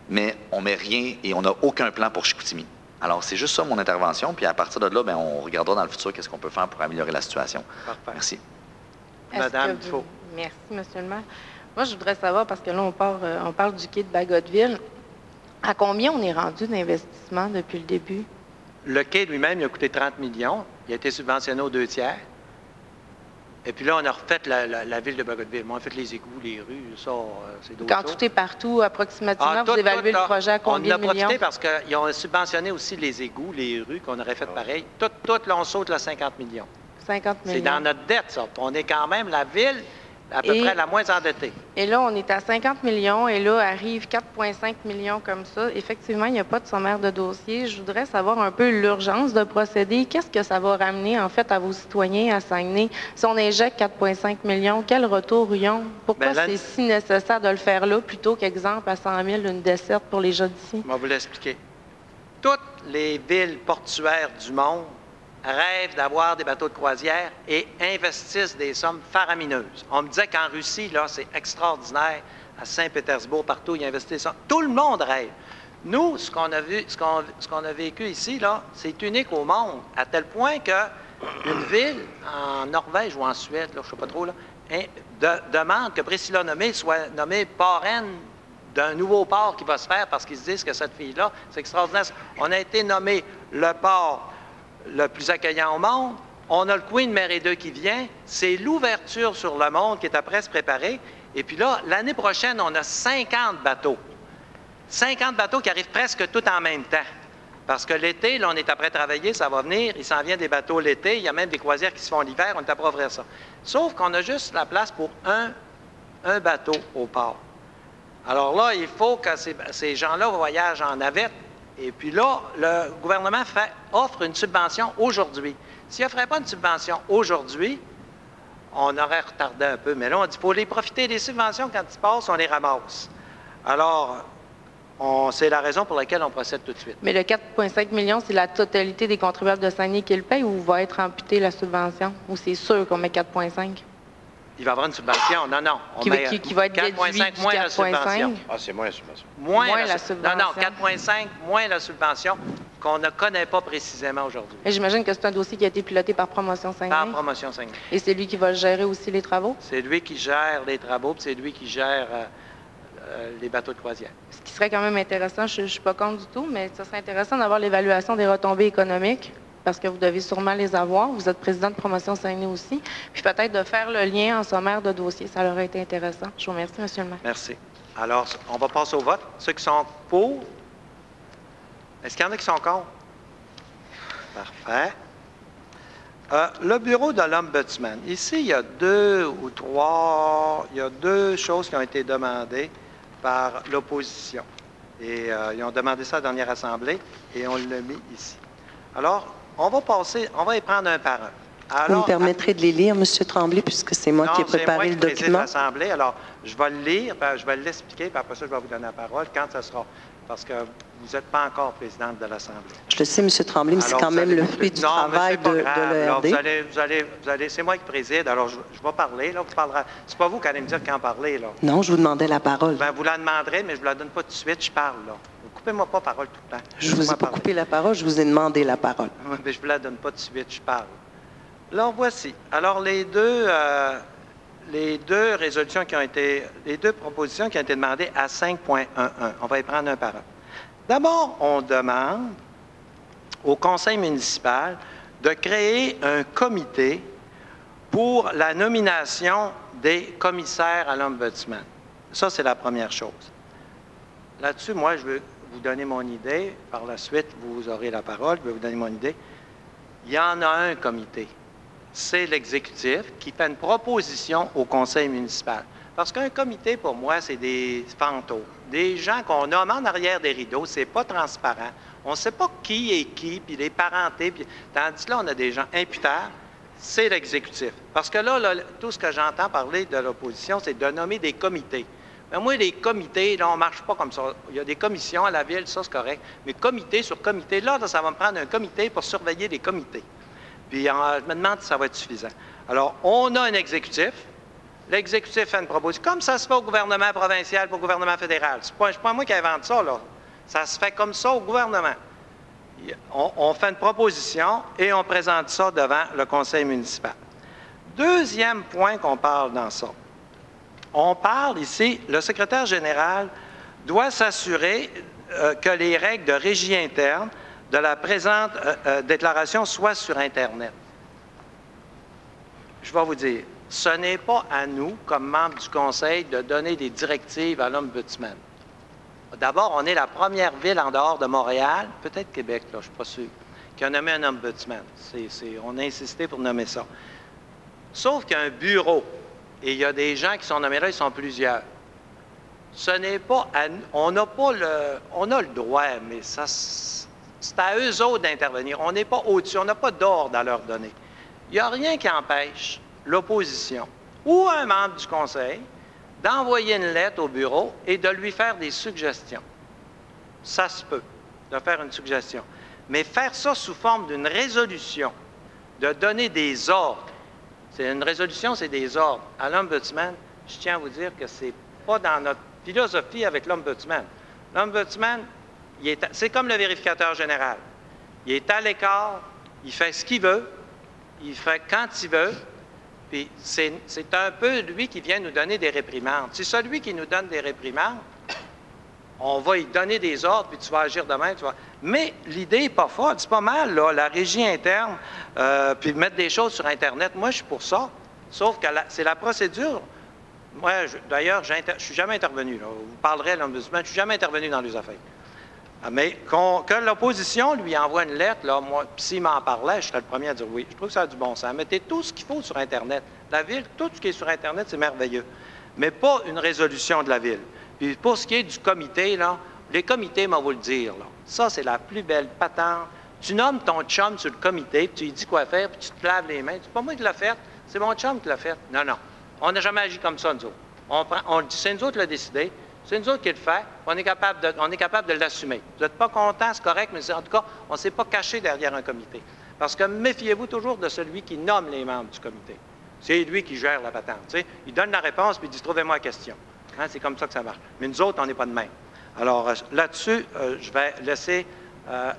mais on ne met rien et on n'a aucun plan pour Chicoutimi. Alors, c'est juste ça mon intervention, puis à partir de là, on regardera dans le futur qu'est-ce qu'on peut faire pour améliorer la situation. Parfait. Merci. Madame Dufault. Merci, monsieur le maire. Moi, je voudrais savoir, parce que là, on parle du quai de Bagotville, à combien on est rendu d'investissement depuis le début? Le quai lui-même, il a coûté 30 millions. Il a été subventionné aux 2 tiers. Et puis là, on a refait la ville de Bagotville. On a fait les égouts, les rues, ça, c'est d'autres choses. Quand tout est partout, approximativement, vous évaluez le projet à combien de millions? On a profité parce qu'ils ont subventionné aussi les égouts, les rues, qu'on aurait fait pareil. Tout, là, on saute 50 millions. 50 millions. C'est dans notre dette, ça. On est quand même la ville à peu près la moins endettée. Et là, on est à 50 millions et là, arrive 4,5 millions comme ça. Effectivement, il n'y a pas de sommaire de dossier. Je voudrais savoir un peu l'urgence de procéder. Qu'est-ce que ça va ramener, en fait, à vos citoyens à Saguenay? Si on injecte 4,5 millions, quel retour ils ont? Pourquoi c'est si nécessaire de le faire là plutôt qu'exemple à 100 000 une desserte pour les gens d'ici? Je vais vous l'expliquer. Toutes les villes portuaires du monde rêvent d'avoir des bateaux de croisière et investissent des sommes faramineuses. On me disait qu'en Russie, là, c'est extraordinaire. À Saint-Pétersbourg, partout, ils investissent ça. Tout le monde rêve. Nous, ce qu'on a vécu ici, là, c'est unique au monde, à tel point que Une ville en Norvège ou en Suède, là, je ne sais pas trop, là, demande que Priscilla Nommé soit nommée parraine d'un nouveau port qui va se faire parce qu'ils se disent que cette fille-là, c'est extraordinaire. On a été nommé le port le plus accueillant au monde. On a le Queen Mary 2 qui vient. C'est l'ouverture sur le monde qui est après se préparer. Et puis là, l'année prochaine, on a 50 bateaux. 50 bateaux qui arrivent presque tout en même temps. Parce que l'été, là, on est après travailler, ça va venir. Il s'en vient des bateaux l'été. Il y a même des croisières qui se font l'hiver. On est après ouvrir ça. Sauf qu'on a juste la place pour un bateau au port. Alors là, il faut que ces gens-là voyagent en navette. Et puis là, le gouvernement offre une subvention aujourd'hui. S'il n'offrait pas une subvention aujourd'hui, on aurait retardé un peu. Mais là, on dit qu'il faut les profiter des subventions. Quand ils passent, on les ramasse. Alors, c'est la raison pour laquelle on procède tout de suite. Mais le 4,5 millions, c'est la totalité des contribuables de Saguenay qui le paye ou va être amputée la subvention? Ou c'est sûr qu'on met 4,5? Il va y avoir une subvention. Non, non. Qui va être déduit du 4,5? Ah, c'est moins la subvention. Moins la subvention. Non, non, 4,5 moins la subvention qu'on ne connaît pas précisément aujourd'hui. J'imagine que c'est un dossier qui a été piloté par Promotion Saguenay. Par Promotion Saguenay. Et c'est lui qui va gérer aussi les travaux? C'est lui qui gère les travaux, puis c'est lui qui gère les bateaux de croisière. Ce qui serait quand même intéressant, je ne suis pas contre du tout, mais ce serait intéressant d'avoir l'évaluation des retombées économiques, parce que vous devez sûrement les avoir. Vous êtes président de Promotion Saguenay aussi. Puis peut-être de faire le lien en sommaire de dossier. Ça aurait été intéressant. Je vous remercie, M. le maire. Merci. Alors, on va passer au vote. Ceux qui sont pour, est-ce qu'il y en a qui sont contre? Parfait. Le bureau de l'Ombudsman. Ici, il y a deux choses qui ont été demandées par l'opposition. Et ils ont demandé ça à la dernière assemblée et on l'a mis ici. Alors, on va y prendre un par un. Alors, vous me permettrez de les lire, M. Tremblay, puisque c'est moi qui ai préparé le document. C'est moi qui préside l'Assemblée. Alors, je vais le lire, puis je vais l'expliquer, puis après ça, je vais vous donner la parole quand ça sera. Parce que vous n'êtes pas encore présidente de l'Assemblée. Je le sais, M. Tremblay, mais c'est quand même le fruit du travail de l'ERD. C'est moi qui préside, alors je vais parler. Là, c'est pas vous qui allez me dire quand parler. Là. Non, je vous demandais la parole. Bien, vous la demanderez, mais je ne vous la donne pas tout de suite, je parle. Là. Coupez-moi pas parole tout le temps. Je vous ai pas coupé la parole, je vous ai demandé la parole. Oui, mais je ne vous la donne pas tout de suite, je parle. Alors, voici. Alors, les deux résolutions qui ont été, les deux propositions qui ont été demandées à 5.11. On va y prendre un par un. D'abord, on demande au conseil municipal de créer un comité pour la nomination des commissaires à l'Ombudsman. Ça, c'est la première chose. Là-dessus, moi, je veux vous donner mon idée. Par la suite, vous aurez la parole. Je vais vous donner mon idée. Il y en a un comité. C'est l'exécutif qui fait une proposition au conseil municipal. Parce qu'un comité, pour moi, c'est des fantômes. Des gens qu'on nomme en arrière des rideaux. C'est pas transparent. On ne sait pas qui est qui, puis les parentés. Puis... Tandis que là, on a des gens imputables. C'est l'exécutif. Parce que là, tout ce que j'entends parler de l'opposition, c'est de nommer des comités. Mais moi, les comités, là, on ne marche pas comme ça. Il y a des commissions à la ville, ça, c'est correct. Mais comité sur comité, là, ça va me prendre un comité pour surveiller les comités. Puis, je me demande si ça va être suffisant. Alors, on a un exécutif. L'exécutif fait une proposition. Comme ça se fait au gouvernement provincial pour au gouvernement fédéral. C'est pas moi qui invente ça, là. Ça se fait comme ça au gouvernement. On fait une proposition et on présente ça devant le conseil municipal. Deuxième point qu'on parle dans ça. On parle ici, le secrétaire général doit s'assurer que les règles de régie interne de la présente déclaration soient sur Internet. Je vais vous dire, ce n'est pas à nous, comme membres du Conseil, de donner des directives à l'Ombudsman. D'abord, on est la première ville en dehors de Montréal, peut-être Québec, là, je ne suis pas sûr, qui a nommé un Ombudsman. On a insisté pour nommer ça. Sauf qu'il y a un bureau. Et il y a des gens qui sont nommés là, ils sont plusieurs. Ce n'est pas à nous. On a le droit, mais c'est à eux autres d'intervenir. On n'est pas au-dessus, on n'a pas d'ordre à leur donner. Il n'y a rien qui empêche l'opposition ou un membre du conseil d'envoyer une lettre au bureau et de lui faire des suggestions. Ça se peut, de faire une suggestion. Mais faire ça sous forme d'une résolution, de donner des ordres. C'est une résolution, c'est des ordres. À l'Ombudsman, je tiens à vous dire que ce n'est pas dans notre philosophie avec l'Ombudsman. L'Ombudsman, c'est comme le vérificateur général. Il est à l'écart, il fait ce qu'il veut, il fait quand il veut, puis c'est un peu lui qui vient nous donner des réprimandes. C'est celui qui nous donne des réprimandes, on va lui donner des ordres, puis tu vas agir demain, tu vas... Mais l'idée n'est pas folle, c'est pas mal, là, la régie interne, puis mettre des choses sur Internet. Moi, je suis pour ça, sauf que c'est la procédure. Moi, d'ailleurs, je ne suis jamais intervenu, là. Vous parlerez à l'Ombudsman, je ne suis jamais intervenu dans les affaires. Mais que l'opposition lui envoie une lettre, là, moi, s'il m'en parlait, je serais le premier à dire oui. Je trouve que ça a du bon sens. Mettez tout ce qu'il faut sur Internet. La Ville, tout ce qui est sur Internet, c'est merveilleux. Mais pas une résolution de la Ville. Puis pour ce qui est du comité, là, les comités, moi, vous le dire, là, ça, c'est la plus belle patente. Tu nommes ton chum sur le comité, puis tu lui dis quoi faire, puis tu te laves les mains. C'est pas moi qui l'ai fait, c'est mon chum qui l'a fait. Non, non. On n'a jamais agi comme ça, nous autres. C'est nous autres qui l'a décidé. C'est nous autres qui le fait. On est capable de l'assumer. Vous n'êtes pas content, c'est correct, mais en tout cas, on ne s'est pas caché derrière un comité. Parce que méfiez-vous toujours de celui qui nomme les membres du comité. C'est lui qui gère la patente. Tu sais. Il donne la réponse, puis il dit « Trouvez-moi la question ». Hein, c'est comme ça que ça marche. Mais nous autres, on n'est pas de même. Alors, là-dessus, je vais laisser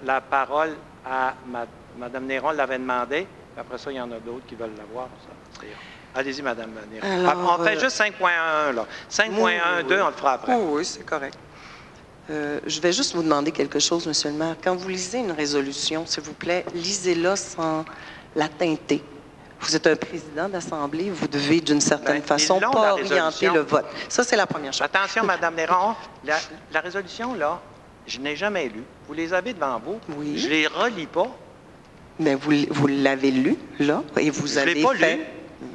la parole à Mme Néron, l'avait demandé. Après ça, il y en a d'autres qui veulent l'avoir. Allez-y, Mme Néron. Alors, on fait juste 5.1, là. 5.1.2, on le fera après. Oui, c'est correct. Je vais juste vous demander quelque chose, M. le maire. Quand vous lisez une résolution, s'il vous plaît, lisez-la sans la teinter. Vous êtes un président d'Assemblée, vous devez, d'une certaine façon, pas orienter le vote. Ça, c'est la première chose. Attention, Mme Néron, la résolution, là, je n'ai jamais lu. Vous les avez devant vous. Oui. Je les relis pas. Mais vous l'avez lu, là, et vous avez fait...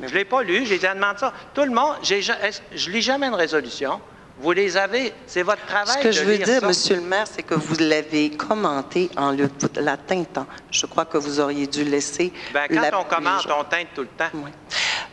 Je ne l'ai pas lu, j'ai demandé ça. Tout le monde, je ne lis jamais une résolution. Vous les avez, c'est votre travail. Ce que je veux dire, Monsieur le maire, c'est que vous l'avez commenté en la teintant. Je crois que vous auriez dû laisser... quand on commente, on teinte tout le temps. Oui.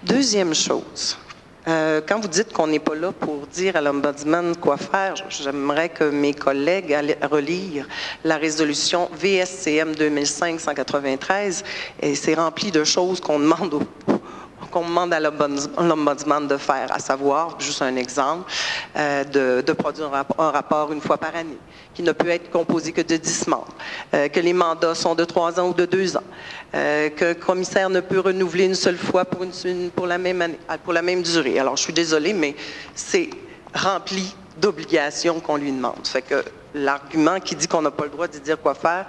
Deuxième chose, quand vous dites qu'on n'est pas là pour dire à l'Ombudsman quoi faire, j'aimerais que mes collègues allaient relire la résolution VSCM 2005-193, et c'est rempli de choses qu'on demande à l'Ombudsman de faire, à savoir, juste un exemple, de produire un rapport une fois par année, qui ne peut être composé que de 10 membres, que les mandats sont de 3 ans ou de 2 ans, qu'un commissaire ne peut renouveler une seule fois pour la même année, pour la même durée. Alors, je suis désolée, mais c'est rempli d'obligations qu'on lui demande. Fait que l'argument qui dit qu'on n'a pas le droit de dire quoi faire,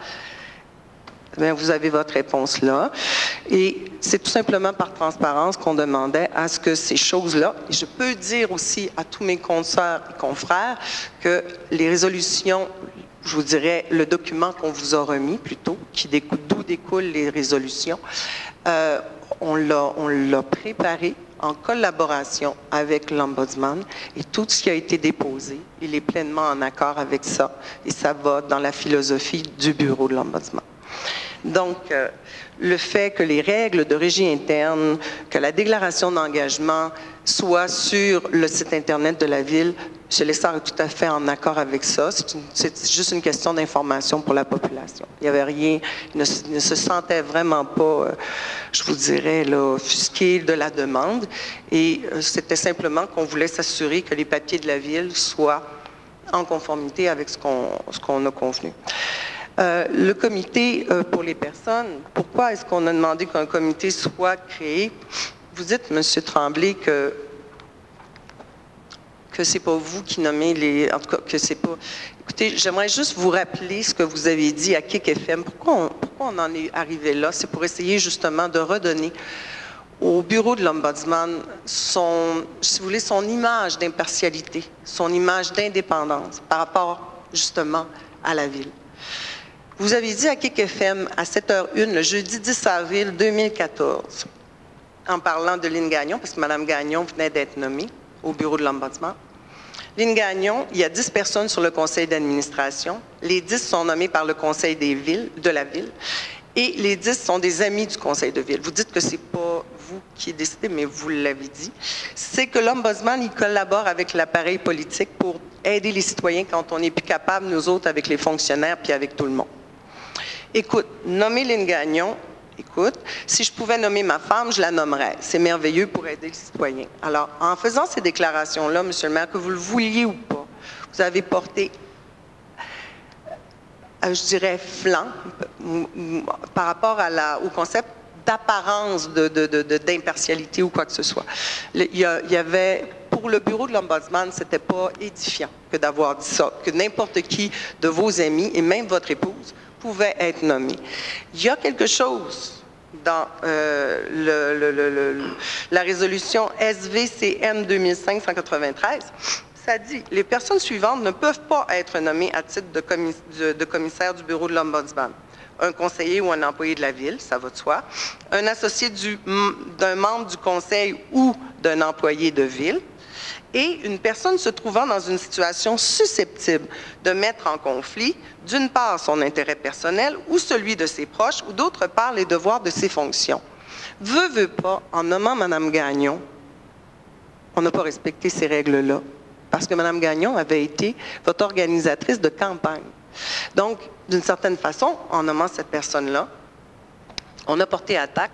bien, vous avez votre réponse là. Et c'est tout simplement par transparence qu'on demandait à ce que ces choses-là, et je peux dire aussi à tous mes consoeurs et confrères que les résolutions, je vous dirais le document qu'on vous a remis plutôt, d'où découlent les résolutions, on l'a préparé en collaboration avec l'Ombudsman, et tout ce qui a été déposé, il est pleinement en accord avec ça, et ça va dans la philosophie du bureau de l'Ombudsman. Donc, le fait que les règles de régie interne, que la déclaration d'engagement soit sur le site Internet de la Ville, M. Lessard est tout à fait en accord avec ça. C'est juste une question d'information pour la population. Il n'y avait rien, il ne se sentait vraiment pas, je vous dirais, là, offusqué de la demande. Et c'était simplement qu'on voulait s'assurer que les papiers de la Ville soient en conformité avec ce qu'on a convenu. Le comité pour les personnes, pourquoi est-ce qu'on a demandé qu'un comité soit créé? Vous dites, M. Tremblay, que c'est pas vous qui nommez les... En tout cas, que c'est pas... Écoutez, j'aimerais juste vous rappeler ce que vous avez dit à Kick FM. Pourquoi on en est arrivé là? C'est pour essayer justement de redonner au bureau de l'Ombudsman si vous voulez, son image d'impartialité, son image d'indépendance par rapport justement à la Ville. Vous avez dit à Kick FM à 7h01 le jeudi 10 avril 2014, en parlant de Lynne Gagnon, parce que Mme Gagnon venait d'être nommée au bureau de l'Ombudsman. Lynne Gagnon, il y a 10 personnes sur le conseil d'administration. Les 10 sont nommés par le conseil de la Ville et les 10 sont des amis du conseil de Ville. Vous dites que ce n'est pas vous qui décidez, mais vous l'avez dit. C'est que l'Ombudsman, il collabore avec l'appareil politique pour aider les citoyens quand on n'est plus capable, nous autres, avec les fonctionnaires puis avec tout le monde. Écoute, nommer Lynne Gagnon, écoute, si je pouvais nommer ma femme, je la nommerais. C'est merveilleux pour aider les citoyens. Alors, en faisant ces déclarations-là, M. le maire, que vous le vouliez ou pas, vous avez porté, je dirais, flanc par rapport au concept d'apparence d'impartialité ou quoi que ce soit. Il y avait, pour le bureau de l'Ombudsman, c'était pas édifiant que d'avoir dit ça, que n'importe qui de vos amis, et même votre épouse, pouvait être nommé. Il y a quelque chose dans la résolution SVCM 2005-193, ça dit « Les personnes suivantes ne peuvent pas être nommées à titre de commissaire du bureau de l'Ombudsman. Un conseiller ou un employé de la Ville, ça va de soi, un associé d'un membre du conseil ou d'un employé de Ville, et une personne se trouvant dans une situation susceptible de mettre en conflit, d'une part, son intérêt personnel ou celui de ses proches, ou d'autre part, les devoirs de ses fonctions. » Veut pas, en nommant Mme Gagnon, on n'a pas respecté ces règles-là, parce que Mme Gagnon avait été votre organisatrice de campagne. Donc, d'une certaine façon, en nommant cette personne-là, on a porté attaque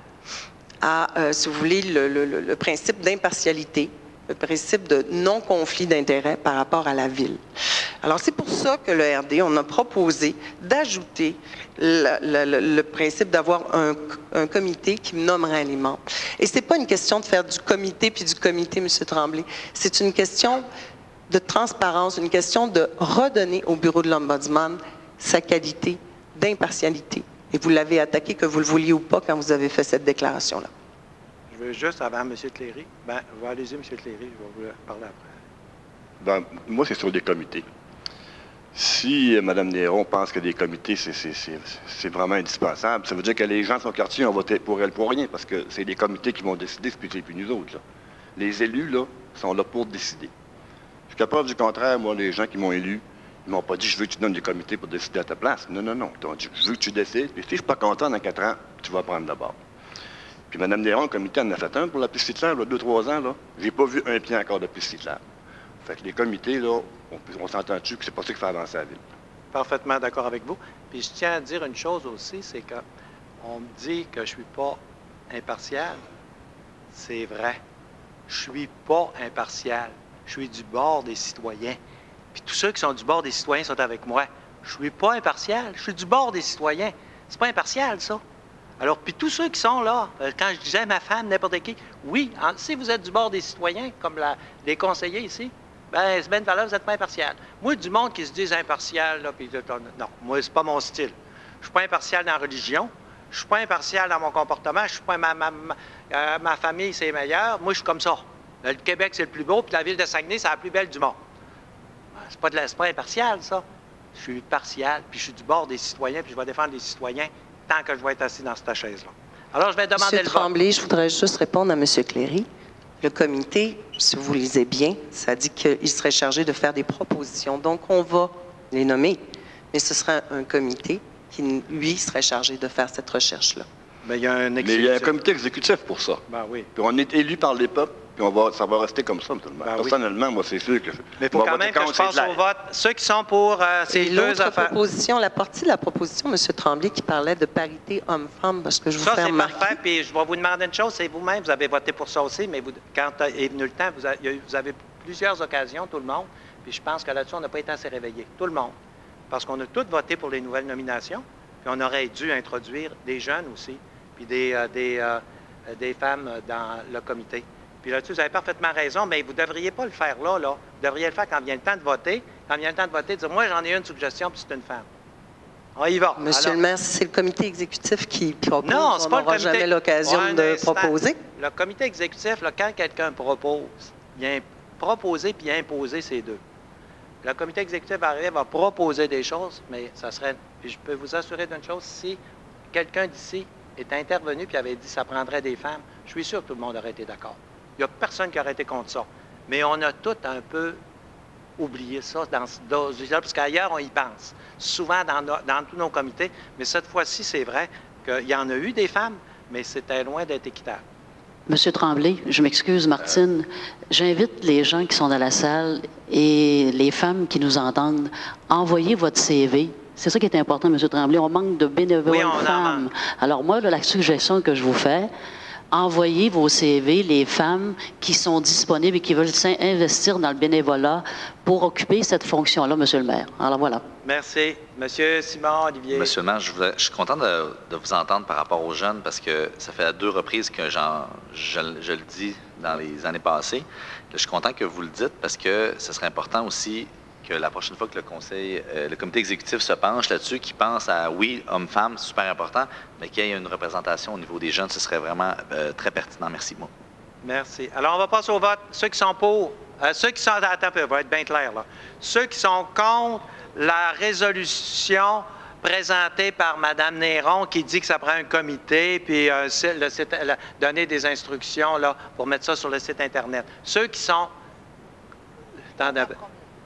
à, si vous voulez, le principe d'impartialité, le principe de non-conflit d'intérêts par rapport à la Ville. Alors, c'est pour ça que le RD, on a proposé d'ajouter le principe d'avoir un comité qui nommerait les membres. Et ce n'est pas une question de faire du comité puis du comité, M. Tremblay. C'est une question de transparence, une question de redonner au bureau de l'Ombudsman sa qualité d'impartialité. Et vous l'avez attaqué, que vous le vouliez ou pas, quand vous avez fait cette déclaration-là. Je veux juste, avant M. Cléry, allez-y, M. Cléry, je vais vous parler après. Moi, c'est sur des comités. Si Mme Néron pense que des comités, c'est vraiment indispensable, ça veut dire que les gens de son quartier ont voté pour elle pour rien, parce que c'est les comités qui vont décider, puis nous autres. Là. Les élus, là, sont là pour décider. Jusqu'à preuve du contraire, moi, les gens qui m'ont élu, ils m'ont pas dit « je veux que tu donnes des comités pour décider à ta place ». Non. Ils ont dit « je veux que tu décides, puis si je suis pas content dans 4 ans, tu vas prendre d'abord ». Puis Mme Néron, le comité en a fait un pour la piste cyclable, 2-3 ans, là. J'ai pas vu un pied encore de piste cyclable. Fait que les comités, là, on s'entend dessus que c'est pas ça qui fait avancer la Ville. Parfaitement d'accord avec vous. Puis je tiens à dire une chose aussi, c'est qu'on me dit que je suis pas impartial. C'est vrai. Je suis pas impartial. Je suis du bord des citoyens. Puis tous ceux qui sont du bord des citoyens sont avec moi. Je suis pas impartial. Je suis du bord des citoyens. C'est pas impartial, ça. Alors, puis tous ceux qui sont là, quand je disais ma femme, n'importe qui, oui, si vous êtes du bord des citoyens, comme les conseillers ici, bien, c'est bien une valeur, vous n'êtes pas impartial. Moi, du monde qui se dit impartial, là, puis non, moi, c'est pas mon style. Je suis pas impartial dans la religion, je suis pas impartial dans mon comportement, je suis pas ma famille, c'est meilleur. Moi, je suis comme ça. Le Québec, c'est le plus beau, puis la ville de Saguenay, c'est la plus belle du monde. C'est pas impartial, ça. Je suis partial, puis je suis du bord des citoyens, puis je vais défendre les citoyens tant que je vais être assis dans cette chaise-là. Alors, je vais demander M. Tremblay, je voudrais juste répondre à M. Cléry. Le comité, si vous lisez bien, ça dit qu'il serait chargé de faire des propositions. Donc, on va les nommer, mais ce sera un comité qui, lui, serait chargé de faire cette recherche-là. Mais il y a un exécutif. Mais il y a un comité exécutif pour ça. Ben oui. Puis on est élu par les peuples, puis ça va rester comme ça. Personnellement, moi, c'est sûr que... Mais il faut quand même que je passe au vote. Ceux qui sont pour ces deux affaires... proposition, la partie de la proposition, M. Tremblay, qui parlait de parité homme-femme, parce que je vous fais remarquer... Ça, c'est parfait, puis je vais vous demander une chose, c'est vous-même, vous avez voté pour ça aussi, mais quand est venu le temps, vous avez plusieurs occasions, tout le monde, puis je pense que là-dessus, on n'a pas été assez réveillés, tout le monde, parce qu'on a tous voté pour les nouvelles nominations, puis on aurait dû introduire des jeunes aussi, puis des femmes dans le comité. Puis là-dessus, vous avez parfaitement raison, mais vous ne devriez pas le faire là. Vous devriez le faire quand vient le temps de voter. Quand vient le temps de voter, dire, moi, j'en ai une suggestion, puis c'est une femme. On y va. Monsieur le maire, c'est le comité exécutif qui propose. Non, c'est pas le comité. On n'aura jamais l'occasion de proposer. Le comité exécutif, là, quand quelqu'un propose, il a proposé puis imposé ces deux. Le comité exécutif arrive à proposer des choses, mais ça serait... Puis je peux vous assurer d'une chose, si quelqu'un d'ici est intervenu puis avait dit que ça prendrait des femmes, je suis sûr que tout le monde aurait été d'accord. Il n'y a personne qui aurait été contre ça. Mais on a tout un peu oublié ça dans ce dosage-là, parce qu'ailleurs, on y pense. Souvent dans tous nos comités. Mais cette fois-ci, c'est vrai qu'il y en a eu des femmes, mais c'était loin d'être équitable. Monsieur Tremblay, je m'excuse, Martine. J'invite les gens qui sont dans la salle et les femmes qui nous entendent, envoyez votre CV. C'est ça qui est important, M. Tremblay. On manque de bénévoles femmes. Alors moi, là, la suggestion que je vous fais, envoyez vos CV, les femmes qui sont disponibles et qui veulent investir dans le bénévolat pour occuper cette fonction-là, Monsieur le maire. Alors voilà. Merci. Monsieur Simon, Olivier. Monsieur le maire, je suis content de vous entendre par rapport aux jeunes parce que ça fait à 2 reprises que je le dis dans les années passées. Je suis content que vous le dites parce que ce serait important aussi que la prochaine fois que le comité exécutif se penche là-dessus, qu'il pense à, oui, hommes-femmes, c'est super important, mais qu'il y ait une représentation au niveau des jeunes, ce serait vraiment très pertinent. Merci, moi. Merci. Alors, on va passer au vote. Ceux qui sont pour, ceux qui sont... Attends, on va être bien clair, là. Ceux qui sont contre la résolution présentée par Mme Néron qui dit que ça prend un comité, puis donner des instructions là, pour mettre ça sur le site Internet. Ceux qui sont... Attendez.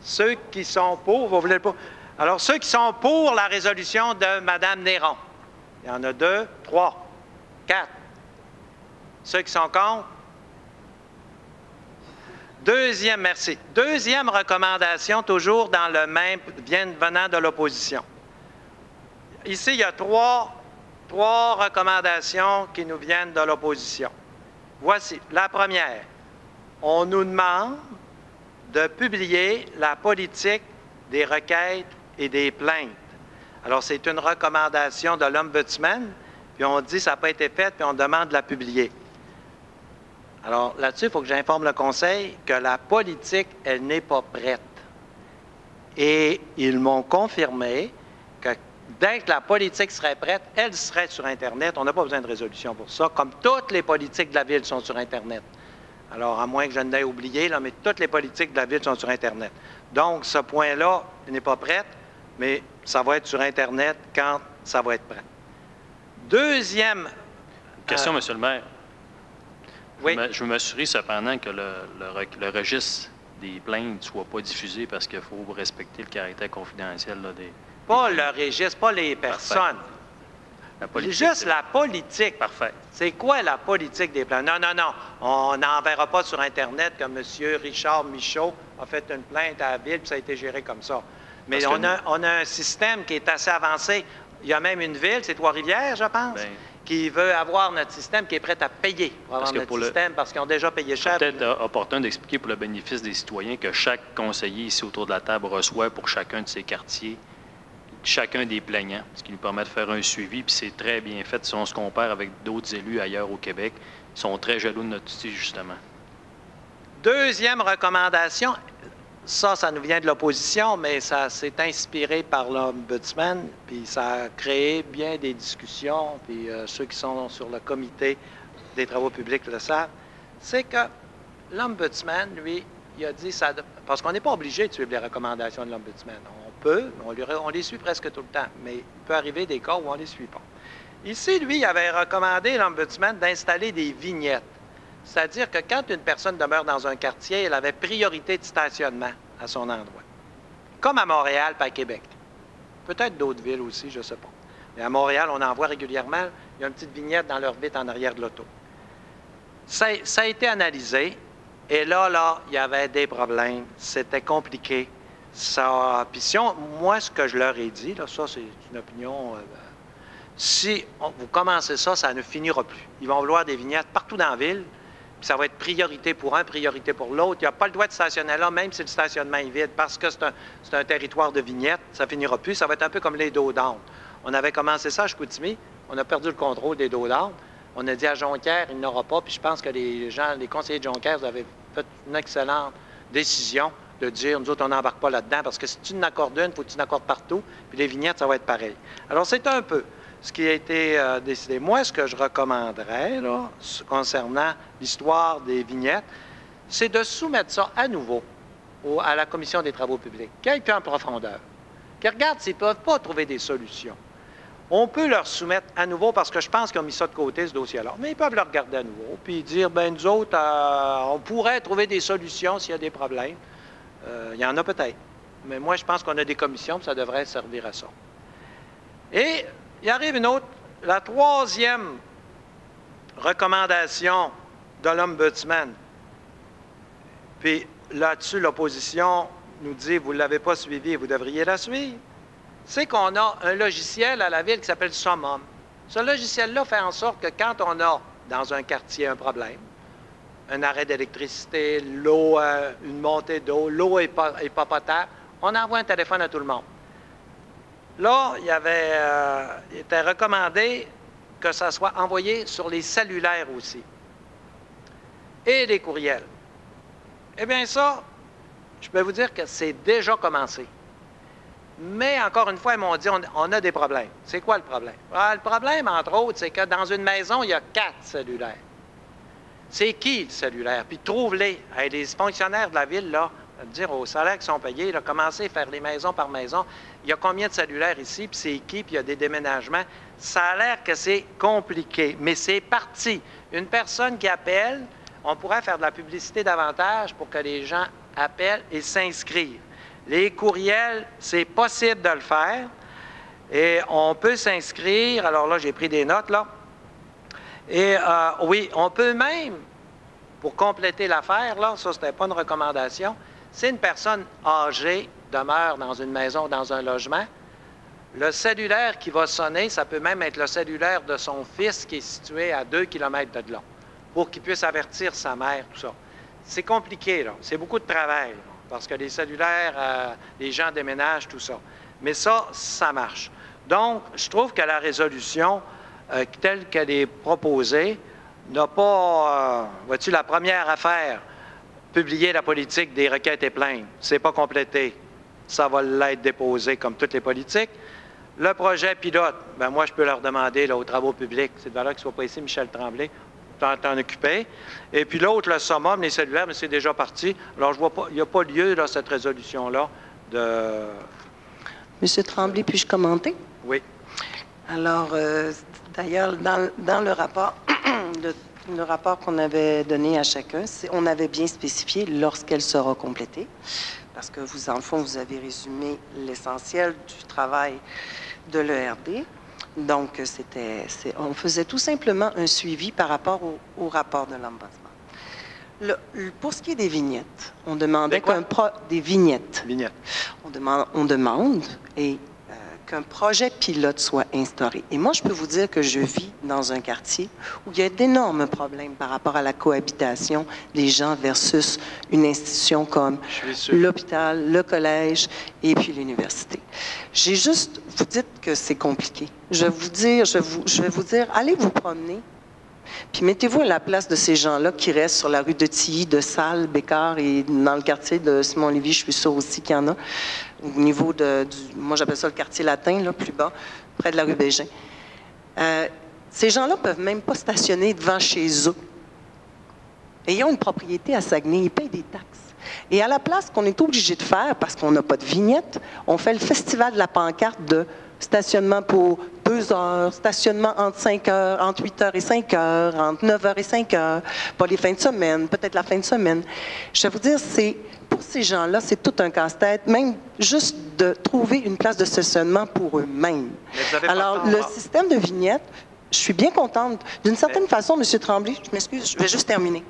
Ceux qui sont pour, vous voulez pas? Alors, ceux qui sont pour la résolution de Mme Néron. Il y en a 2, 3, 4. Ceux qui sont contre? Deuxième, merci. Deuxième recommandation, toujours dans le même, venant de l'opposition. Ici, il y a trois recommandations qui nous viennent de l'opposition. Voici. La première, on nous demande de publier la politique des requêtes et des plaintes. Alors, c'est une recommandation de l'Ombudsman, puis on dit que ça n'a pas été fait, puis on demande de la publier. Alors, là-dessus, il faut que j'informe le Conseil que la politique, elle n'est pas prête. Et ils m'ont confirmé que dès que la politique serait prête, elle serait sur Internet. On n'a pas besoin de résolution pour ça, comme toutes les politiques de la Ville sont sur Internet. Alors, à moins que je ne l'ai oublié, là, mais toutes les politiques de la Ville sont sur Internet. Donc, ce point-là n'est pas prêt, mais ça va être sur Internet quand ça va être prêt. Deuxième... Question, Monsieur le maire. Oui. Je veux m'assurer cependant que le registre des plaintes ne soit pas diffusé parce qu'il faut respecter le caractère confidentiel là, des... Pas le registre, pas les personnes. La politique, juste la politique. Parfait. C'est quoi la politique des plaintes? Non, non, non. On n'enverra pas sur Internet que M. Richard Michaud a fait une plainte à la Ville puis ça a été géré comme ça. Mais on a un système qui est assez avancé. Il y a même une ville, c'est Trois-Rivières, je pense, qui veut avoir notre système, qui est prête à payer pour avoir notre système parce qu'ils ont déjà payé cher. C'est peut-être opportun d'expliquer pour le bénéfice des citoyens que chaque conseiller ici autour de la table reçoit pour chacun de ses quartiers chacun des plaignants, ce qui nous permet de faire un suivi, puis c'est très bien fait si on se compare avec d'autres élus ailleurs au Québec. Ils sont très jaloux de notre outil, justement. Deuxième recommandation, ça nous vient de l'opposition, mais ça s'est inspiré par l'Ombudsman, puis ça a créé bien des discussions, puis ceux qui sont sur le comité des travaux publics le savent, c'est que l'Ombudsman, lui, il a dit ça, parce qu'on n'est pas obligé de suivre les recommandations de l'Ombudsman. On peut, on les suit presque tout le temps, mais il peut arriver des cas où on ne les suit pas. Ici, lui, il avait recommandé l'Ombudsman d'installer des vignettes. C'est-à-dire que quand une personne demeure dans un quartier, elle avait priorité de stationnement à son endroit. Comme à Montréal et à Québec. Peut-être d'autres villes aussi, je ne sais pas. Mais à Montréal, on en voit régulièrement, il y a une petite vignette dans leur vitre en arrière de l'auto. Ça a été analysé, et là, il y avait des problèmes. C'était compliqué. Puis moi, ce que je leur ai dit, là, ça, c'est une opinion... si vous commencez ça, ça ne finira plus. Ils vont vouloir des vignettes partout dans la ville, puis ça va être priorité pour un, priorité pour l'autre. Il n'y a pas le droit de stationner là, même si le stationnement est vide, parce que c'est un territoire de vignettes, ça ne finira plus. Ça va être un peu comme les dos d'âne. On avait commencé ça à Chicoutimi, on a perdu le contrôle des dos d'âne. On a dit à Jonquière, il n'aura pas, puis je pense que les conseillers de Jonquière, vous avez fait une excellente décision de dire, nous autres, on n'embarque pas là-dedans, parce que si tu n'accordes une, il faut que tu n'accordes partout, puis les vignettes, ça va être pareil. Alors, c'est un peu ce qui a été décidé. Moi, ce que je recommanderais, là, concernant l'histoire des vignettes, c'est de soumettre ça à nouveau à la Commission des travaux publics, qui aille plus en profondeur, qui regarde s'ils ne peuvent pas trouver des solutions. On peut leur soumettre à nouveau, parce que je pense qu'ils ont mis ça de côté, ce dossier-là, mais ils peuvent le regarder à nouveau, puis dire, bien, nous autres, on pourrait trouver des solutions s'il y a des problèmes. Il y en a peut-être. Mais moi, je pense qu'on a des commissions, puis ça devrait servir à ça. Et il arrive une autre, la troisième recommandation de l'Ombudsman. Puis là-dessus, l'opposition nous dit, vous ne l'avez pas suivi, vous devriez la suivre. C'est qu'on a un logiciel à la Ville qui s'appelle Summum. Ce logiciel-là fait en sorte que quand on a dans un quartier un problème, un arrêt d'électricité, l'eau, une montée d'eau, l'eau n'est pas potable, on envoie un téléphone à tout le monde. Là, il était recommandé que ça soit envoyé sur les cellulaires aussi et les courriels. Eh bien ça, je peux vous dire que c'est déjà commencé. Mais encore une fois, ils m'ont dit, on a des problèmes. C'est quoi le problème? Ah, le problème, entre autres, c'est que dans une maison, il y a 4 cellulaires. C'est qui le cellulaire? Puis trouve-les. Hey, les fonctionnaires de la ville, là, dire aux salaires qui sont payés, là, commencez à faire les maisons par maison. Il y a combien de cellulaires ici? Puis c'est qui? Puis il y a des déménagements. Ça a l'air que c'est compliqué, mais c'est parti. Une personne qui appelle, on pourrait faire de la publicité davantage pour que les gens appellent et s'inscrivent. Les courriels, c'est possible de le faire et on peut s'inscrire. Alors là, j'ai pris des notes, là. Et oui, on peut même, pour compléter l'affaire, là, ça, c'était pas une recommandation, si une personne âgée demeure dans une maison, dans un logement, le cellulaire qui va sonner, ça peut même être le cellulaire de son fils qui est situé à 2 km de là, pour qu'il puisse avertir sa mère, tout ça. C'est compliqué, là. C'est beaucoup de travail, là, parce que les cellulaires, les gens déménagent, tout ça. Mais ça, ça marche. Donc, je trouve que la résolution, telle qu'elle est proposée, n'a pas, vois-tu, la première affaire, publier la politique des requêtes et plaintes. C'est pas complété. Ça va l'être déposé comme toutes les politiques. Le projet pilote, bien, moi, je peux leur demander là, aux travaux publics. C'est de valeur qu'il ne soit pas ici, Michel Tremblay, t'en occuper. Et puis l'autre, le summum, les cellulaires, mais c'est déjà parti. Alors, je vois pas, il n'y a pas lieu, là, cette résolution-là, de... Monsieur Tremblay, puis-je commenter? Oui. Alors, d'ailleurs, dans le rapport, le rapport qu'on avait donné à chacun, on avait bien spécifié lorsqu'elle sera complétée, parce que vous, en le fond, vous avez résumé l'essentiel du travail de l'ERD. Donc, on faisait tout simplement un suivi par rapport au rapport de l'Ombudsman. Pour ce qui est des vignettes, on demandait des vignettes. On demande qu'un projet pilote soit instauré. Et moi, je peux vous dire que je vis dans un quartier où il y a d'énormes problèmes par rapport à la cohabitation des gens versus une institution comme l'hôpital, le collège et puis l'université. Vous dites que c'est compliqué. Je vais vous dire, allez vous promener, puis mettez-vous à la place de ces gens-là qui restent sur la rue de Tilly, de Salles, Bécard et dans le quartier de Simon-Lévis, je suis sûre aussi qu'il y en a, au niveau moi j'appelle ça le quartier latin, là, plus bas, près de la rue Bégin. Ces gens-là ne peuvent même pas stationner devant chez eux. Et ils ont une propriété à Saguenay, ils payent des taxes. Et à la place qu'on est obligé de faire, parce qu'on n'a pas de vignette, on fait le festival de la pancarte de stationnement pour 2 heures, stationnement entre 5 heures, entre 8 heures et 5 heures, entre 9 heures et 5 heures, pas les fins de semaine, peut-être la fin de semaine. Je vais vous dire, pour ces gens-là, c'est tout un casse-tête, même juste de trouver une place de stationnement pour eux-mêmes. Alors, le système de vignettes, je suis bien contente. D'une certaine façon, M. Tremblay, je m'excuse, je vais juste terminer.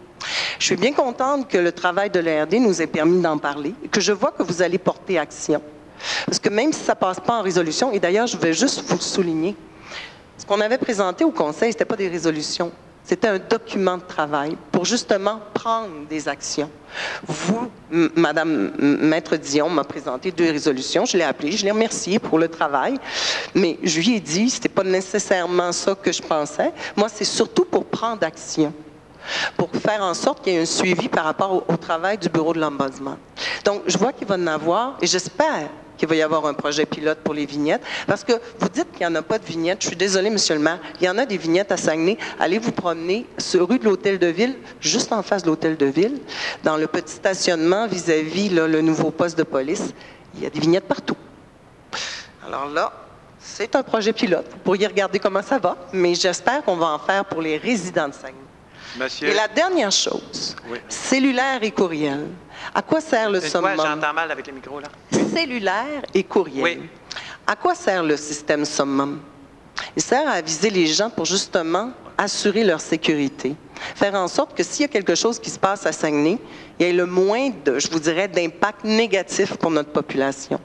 Je suis bien contente que le travail de l'ERD nous ait permis d'en parler et que je vois que vous allez porter action. Parce que même si ça ne passe pas en résolution, et d'ailleurs, je vais juste vous le souligner, ce qu'on avait présenté au Conseil, ce n'était pas des résolutions, c'était un document de travail pour justement prendre des actions. Vous, Madame Maître Dion m'a présenté 2 résolutions, je l'ai appelée, je l'ai remerciée pour le travail, mais je lui ai dit, ce n'était pas nécessairement ça que je pensais. Moi, c'est surtout pour prendre action, pour faire en sorte qu'il y ait un suivi par rapport au travail du bureau de l'Ombudsman. Donc, je vois qu'il va en avoir, et j'espère qu'il va y avoir un projet pilote pour les vignettes, parce que vous dites qu'il n'y en a pas de vignettes. Je suis désolée, Monsieur le maire, il y en a des vignettes à Saguenay. Allez vous promener sur rue de l'Hôtel de Ville, juste en face de l'Hôtel de Ville, dans le petit stationnement vis-à-vis le nouveau poste de police. Il y a des vignettes partout. Alors là, c'est un projet pilote. Vous pourriez regarder comment ça va, mais j'espère qu'on va en faire pour les résidents de Saguenay. Monsieur... Et la dernière chose, cellulaire et courriel. À quoi sert le summum? J'entends mal avec les micros, là. Cellulaire et courriel. Oui. À quoi sert le système summum? Il sert à aviser les gens pour justement assurer leur sécurité. Faire en sorte que s'il y a quelque chose qui se passe à Saguenay, il y ait le moins, je vous dirais, d'impact négatif pour notre population.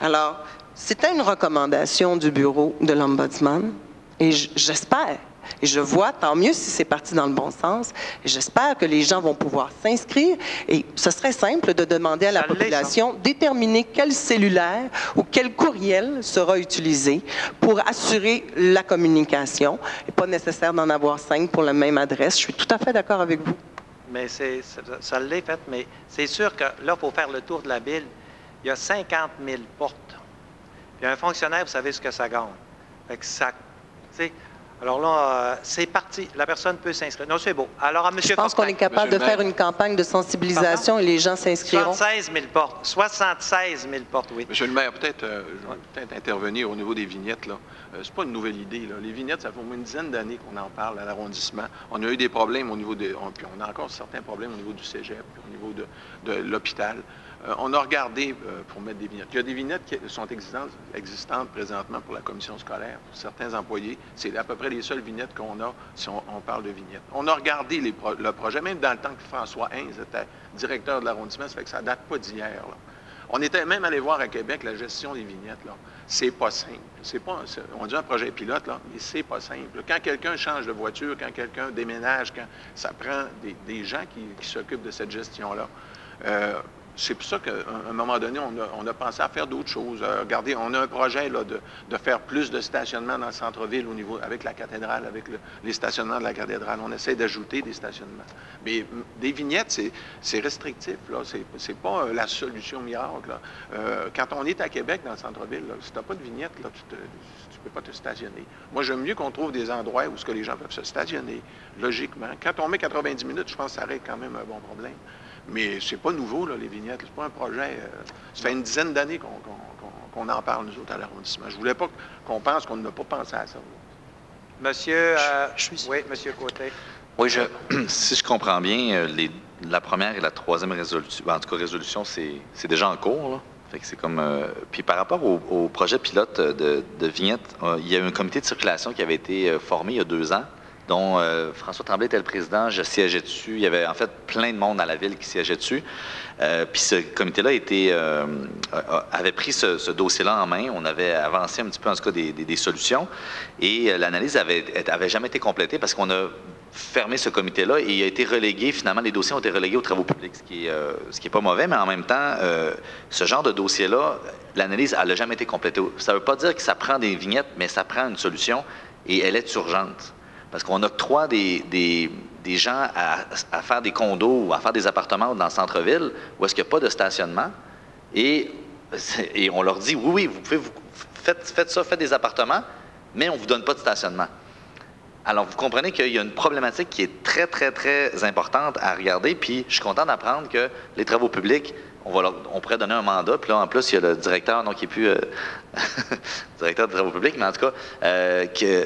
Alors, c'était une recommandation du bureau de l'Ombudsman et j'espère Et je vois, tant mieux si c'est parti dans le bon sens. Et j'espère que les gens vont pouvoir s'inscrire. Et ce serait simple de demander à la population de déterminer quel cellulaire ou quel courriel sera utilisé pour assurer la communication. Et pas nécessaire d'en avoir 5 pour la même adresse. Je suis tout à fait d'accord avec vous. Mais ça l'est fait, mais c'est sûr que là, il faut faire le tour de la ville. Il y a 50 000 portes. Puis un fonctionnaire, vous savez ce que ça gagne. Fait que ça, tu sais, alors là, c'est parti. La personne peut s'inscrire. Non, c'est beau. Alors, à M. Je pense qu'on est capable de faire une campagne de sensibilisation et les gens s'inscriront. 76 000 portes. 76 000 portes, oui. Monsieur le maire, peut-être intervenir au niveau des vignettes, là. C'est pas une nouvelle idée, là. Les vignettes, ça fait au moins une dizaine d'années qu'on en parle à l'arrondissement. On a eu des problèmes au niveau puis on a encore certains problèmes au niveau du cégep, puis au niveau de l'hôpital. On a regardé pour mettre des vignettes. Il y a des vignettes qui sont existantes présentement pour la commission scolaire, pour certains employés. C'est à peu près les seules vignettes qu'on a si on parle de vignettes. On a regardé le projet, même dans le temps que François Heinz était directeur de l'arrondissement, ça fait que ça ne date pas d'hier, là. On était même allé voir à Québec la gestion des vignettes, là. C'est pas simple. On dit un projet pilote, là, mais c'est pas simple. Quand quelqu'un change de voiture, quand quelqu'un déménage, quand ça prend des gens qui s'occupent de cette gestion-là. C'est pour ça qu'à un moment donné, on a pensé à faire d'autres choses. Regardez, on a un projet là, de faire plus de stationnement dans le centre-ville au niveau avec la cathédrale, avec les stationnements de la cathédrale. On essaie d'ajouter des stationnements. Mais des vignettes, c'est restrictif, là. C'est pas la solution miracle, là. Quand on est à Québec, dans le centre-ville, là, si tu n'as pas de vignette, là, tu ne peux pas te stationner. Moi, j'aime mieux qu'on trouve des endroits où les gens peuvent se stationner, logiquement. Quand on met 90 minutes, je pense que ça règle quand même un bon problème. Mais c'est pas nouveau, là, les vignettes. C'est pas un projet... ça fait une dizaine d'années qu'on en parle, nous autres, à l'arrondissement. Je voulais pas qu'on pense qu'on n'a pas pensé à ça. Monsieur... oui, Monsieur Côté. Oui, si je comprends bien, la première et la troisième résolution, en tout cas, résolution, c'est déjà en cours, là. Fait que c'est comme... puis par rapport au projet pilote de vignettes, il y a eu un comité de circulation qui avait été formé il y a 2 ans, dont François Tremblay était le président, je siégeais dessus. Il y avait en fait plein de monde à la ville qui siégeait dessus. Puis ce comité-là avait pris ce dossier-là en main. On avait avancé un petit peu, en tout cas, des solutions. Et l'analyse avait jamais été complétée parce qu'on a fermé ce comité-là et il a été relégué. Finalement, les dossiers ont été relégués aux travaux publics, ce qui est pas mauvais, mais en même temps, ce genre de dossier-là, l'analyse, elle n'a jamais été complétée. Ça ne veut pas dire que ça prend des vignettes, mais ça prend une solution et elle est urgente. Parce qu'on octroie des gens à faire des condos ou à faire des appartements dans le centre-ville où est-ce qu'il n'y a pas de stationnement. Et on leur dit, oui, faites ça, faites des appartements, mais on ne vous donne pas de stationnement. Alors, vous comprenez qu'il y a une problématique qui est très, très, très importante à regarder. Puis, je suis content d'apprendre que les travaux publics, on pourrait donner un mandat. Puis là, en plus, il y a le directeur, donc qui n'est plus directeur des travaux publics, mais en tout cas,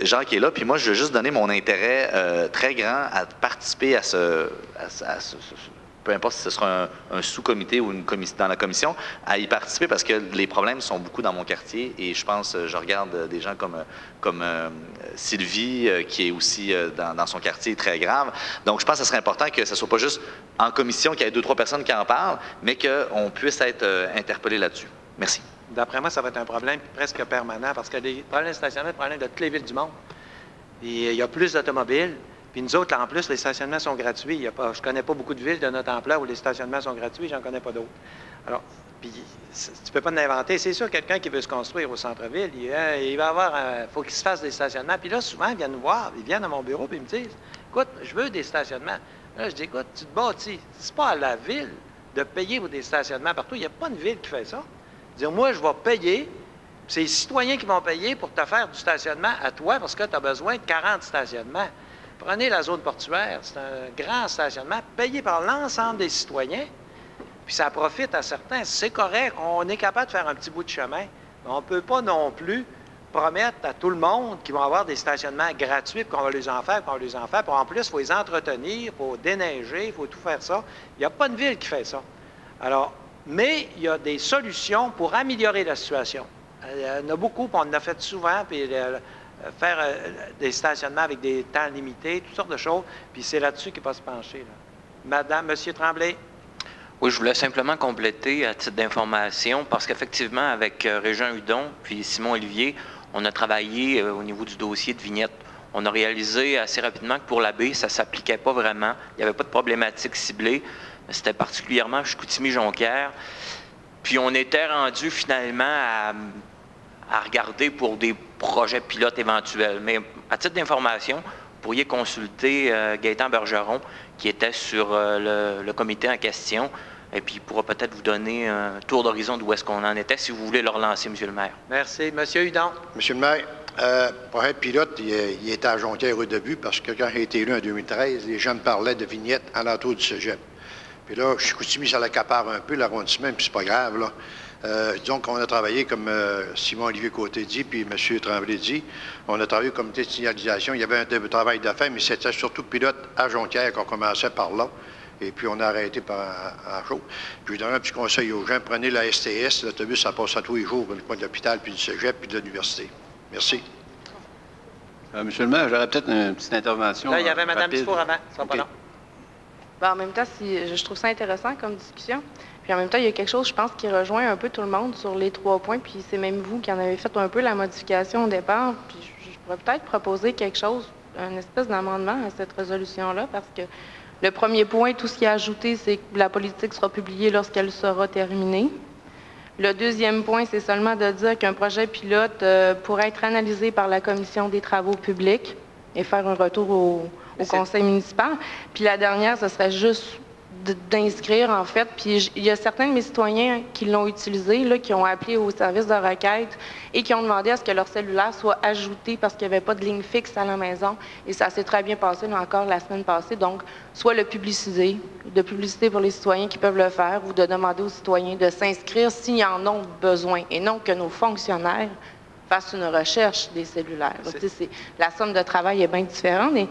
Jean qui est là. Puis moi, je veux juste donner mon intérêt très grand à participer à ce peu importe si ce sera un sous-comité ou dans la commission, à y participer parce que les problèmes sont beaucoup dans mon quartier et je pense, je regarde des gens comme Sylvie, qui est aussi dans son quartier très grave. Donc, je pense que ce serait important que ce ne soit pas juste en commission qu'il y ait 2 ou 3 personnes qui en parlent, mais qu'on puisse être interpellé là-dessus. Merci. D'après moi, ça va être un problème presque permanent parce que les problèmes de stationnement, c'est des problèmes de toutes les villes du monde. Et il y a plus d'automobiles. Puis nous autres, là, en plus, les stationnements sont gratuits. Je ne connais pas beaucoup de villes de notre ampleur où les stationnements sont gratuits, j'en connais pas d'autres. Alors, puis tu ne peux pas l'inventer. C'est sûr, quelqu'un qui veut se construire au centre-ville, il va avoir faut qu'il se fasse des stationnements. Puis là, souvent, ils viennent nous voir, ils viennent à mon bureau, puis ils me disent, écoute, je veux des stationnements. Là, je dis, écoute, tu te bâtis. C'est pas à la ville de payer pour des stationnements partout. Il n'y a pas une ville qui fait ça. Dire, moi, je vais payer. C'est les citoyens qui vont payer pour te faire du stationnement à toi parce que tu as besoin de 40 stationnements. Prenez la zone portuaire, c'est un grand stationnement payé par l'ensemble des citoyens, puis ça profite à certains. C'est correct, on est capable de faire un petit bout de chemin, mais on ne peut pas non plus promettre à tout le monde qu'ils vont avoir des stationnements gratuits, qu'on va les en faire, puis en plus, il faut les entretenir, il faut déneiger, il faut tout faire ça. Il n'y a pas de ville qui fait ça. Alors, mais il y a des solutions pour améliorer la situation. Il y en a beaucoup, puis on en a fait souvent, puis faire des stationnements avec des temps limités, toutes sortes de choses, puis c'est là-dessus qu'il va se pencher. Là. Monsieur Tremblay. Oui, je voulais simplement compléter à titre d'information, parce qu'effectivement, avec Régent Hudon puis Simon Olivier, on a travaillé au niveau du dossier de vignettes. On a réalisé assez rapidement que pour la baie, ça ne s'appliquait pas vraiment. Il n'y avait pas de problématique ciblée. C'était particulièrement Chicoutimi-Jonquière. Puis on était rendu finalement à regarder pour des projets pilotes éventuels. Mais à titre d'information, vous pourriez consulter Gaétan Bergeron, qui était sur le comité en question, et puis il pourra peut-être vous donner un tour d'horizon d'où est-ce qu'on en était, si vous voulez le relancer, M. le maire. Merci. Monsieur Hudon. Monsieur le maire, pour être pilote, il était à Jonquière au début, parce que quand j'ai été élu en 2013, les gens me parlaient de vignettes à l'entour du cégep. Puis là, Chicoutimi, ça l'accapare un peu, l'arrondissement, puis c'est pas grave, là. Disons qu'on a travaillé, comme Simon-Olivier Côté dit, puis M. Tremblay dit, on a travaillé au comité de signalisation. Il y avait un travail de fait, mais c'était surtout pilote à Jonquière qu'on commençait par là. Et puis, on a arrêté à chaud. Puis, je donne un petit conseil aux gens. Prenez la STS, l'autobus, ça passe à tous les jours, au coin de l'hôpital, puis du cégep, puis de l'université. Merci. Monsieur le maire, j'aurais peut-être une petite intervention. Là, il y avait Mme rapide. Dufour avant. Ça va pas long. Ben, en même temps, je trouve ça intéressant comme discussion. Puis en même temps, il y a quelque chose, je pense, qui rejoint un peu tout le monde sur les 3 points. Puis c'est même vous qui en avez fait un peu la modification au départ. Puis je pourrais peut-être proposer quelque chose, une espèce d'amendement à cette résolution-là, parce que le premier point, tout ce qui est ajouté, c'est que la politique sera publiée lorsqu'elle sera terminée. Le deuxième point, c'est seulement de dire qu'un projet pilote pourrait être analysé par la Commission des travaux publics et faire un retour au conseil municipal. Puis la dernière, ce serait juste d'inscrire, en fait. Puis il y a certains de mes citoyens qui l'ont utilisé, là, qui ont appelé au service de requête et qui ont demandé à ce que leur cellulaire soit ajouté parce qu'il n'y avait pas de ligne fixe à la maison. Et ça s'est très bien passé, là, encore la semaine passée. Donc, soit de publicité pour les citoyens qui peuvent le faire, ou de demander aux citoyens de s'inscrire s'ils en ont besoin, et non que nos fonctionnaires fassent une recherche des cellulaires. Donc, la somme de travail est bien différente. Et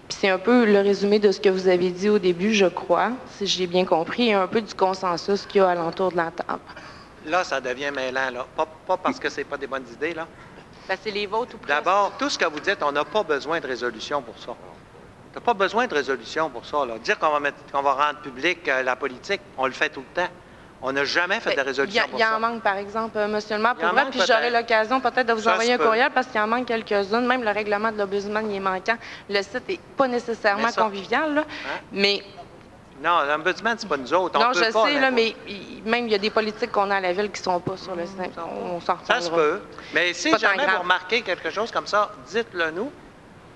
c'est un peu le résumé de ce que vous avez dit au début, je crois, si j'ai bien compris, et un peu du consensus qu'il y a alentour de la table. Là, ça devient mêlant, là. Pas parce que c'est pas des bonnes idées, là. Ben, c'est les vôtres ou presque. D'abord, tout ce que vous dites, on n'a pas besoin de résolution pour ça. On n'a pas besoin de résolution pour ça, là. Dire qu'on va rendre public la politique, on le fait tout le temps. On n'a jamais fait de résolution pour ça. Il y en manque, par exemple, monsieur le maire, pour vrai, puis j'aurai l'occasion peut-être de vous envoyer un courriel parce qu'il en manque quelques-unes. Même le règlement de l'Ombudsman, il est manquant. Le site n'est pas nécessairement convivial, là, mais... Non, l'Ombudsman, c'est pas nous autres. Non, je sais, là, mais même il y a des politiques qu'on a à la ville qui ne sont pas sur le site. On s'en reparlera. Ça se peut. Mais si jamais vous remarquez quelque chose comme ça, dites-le nous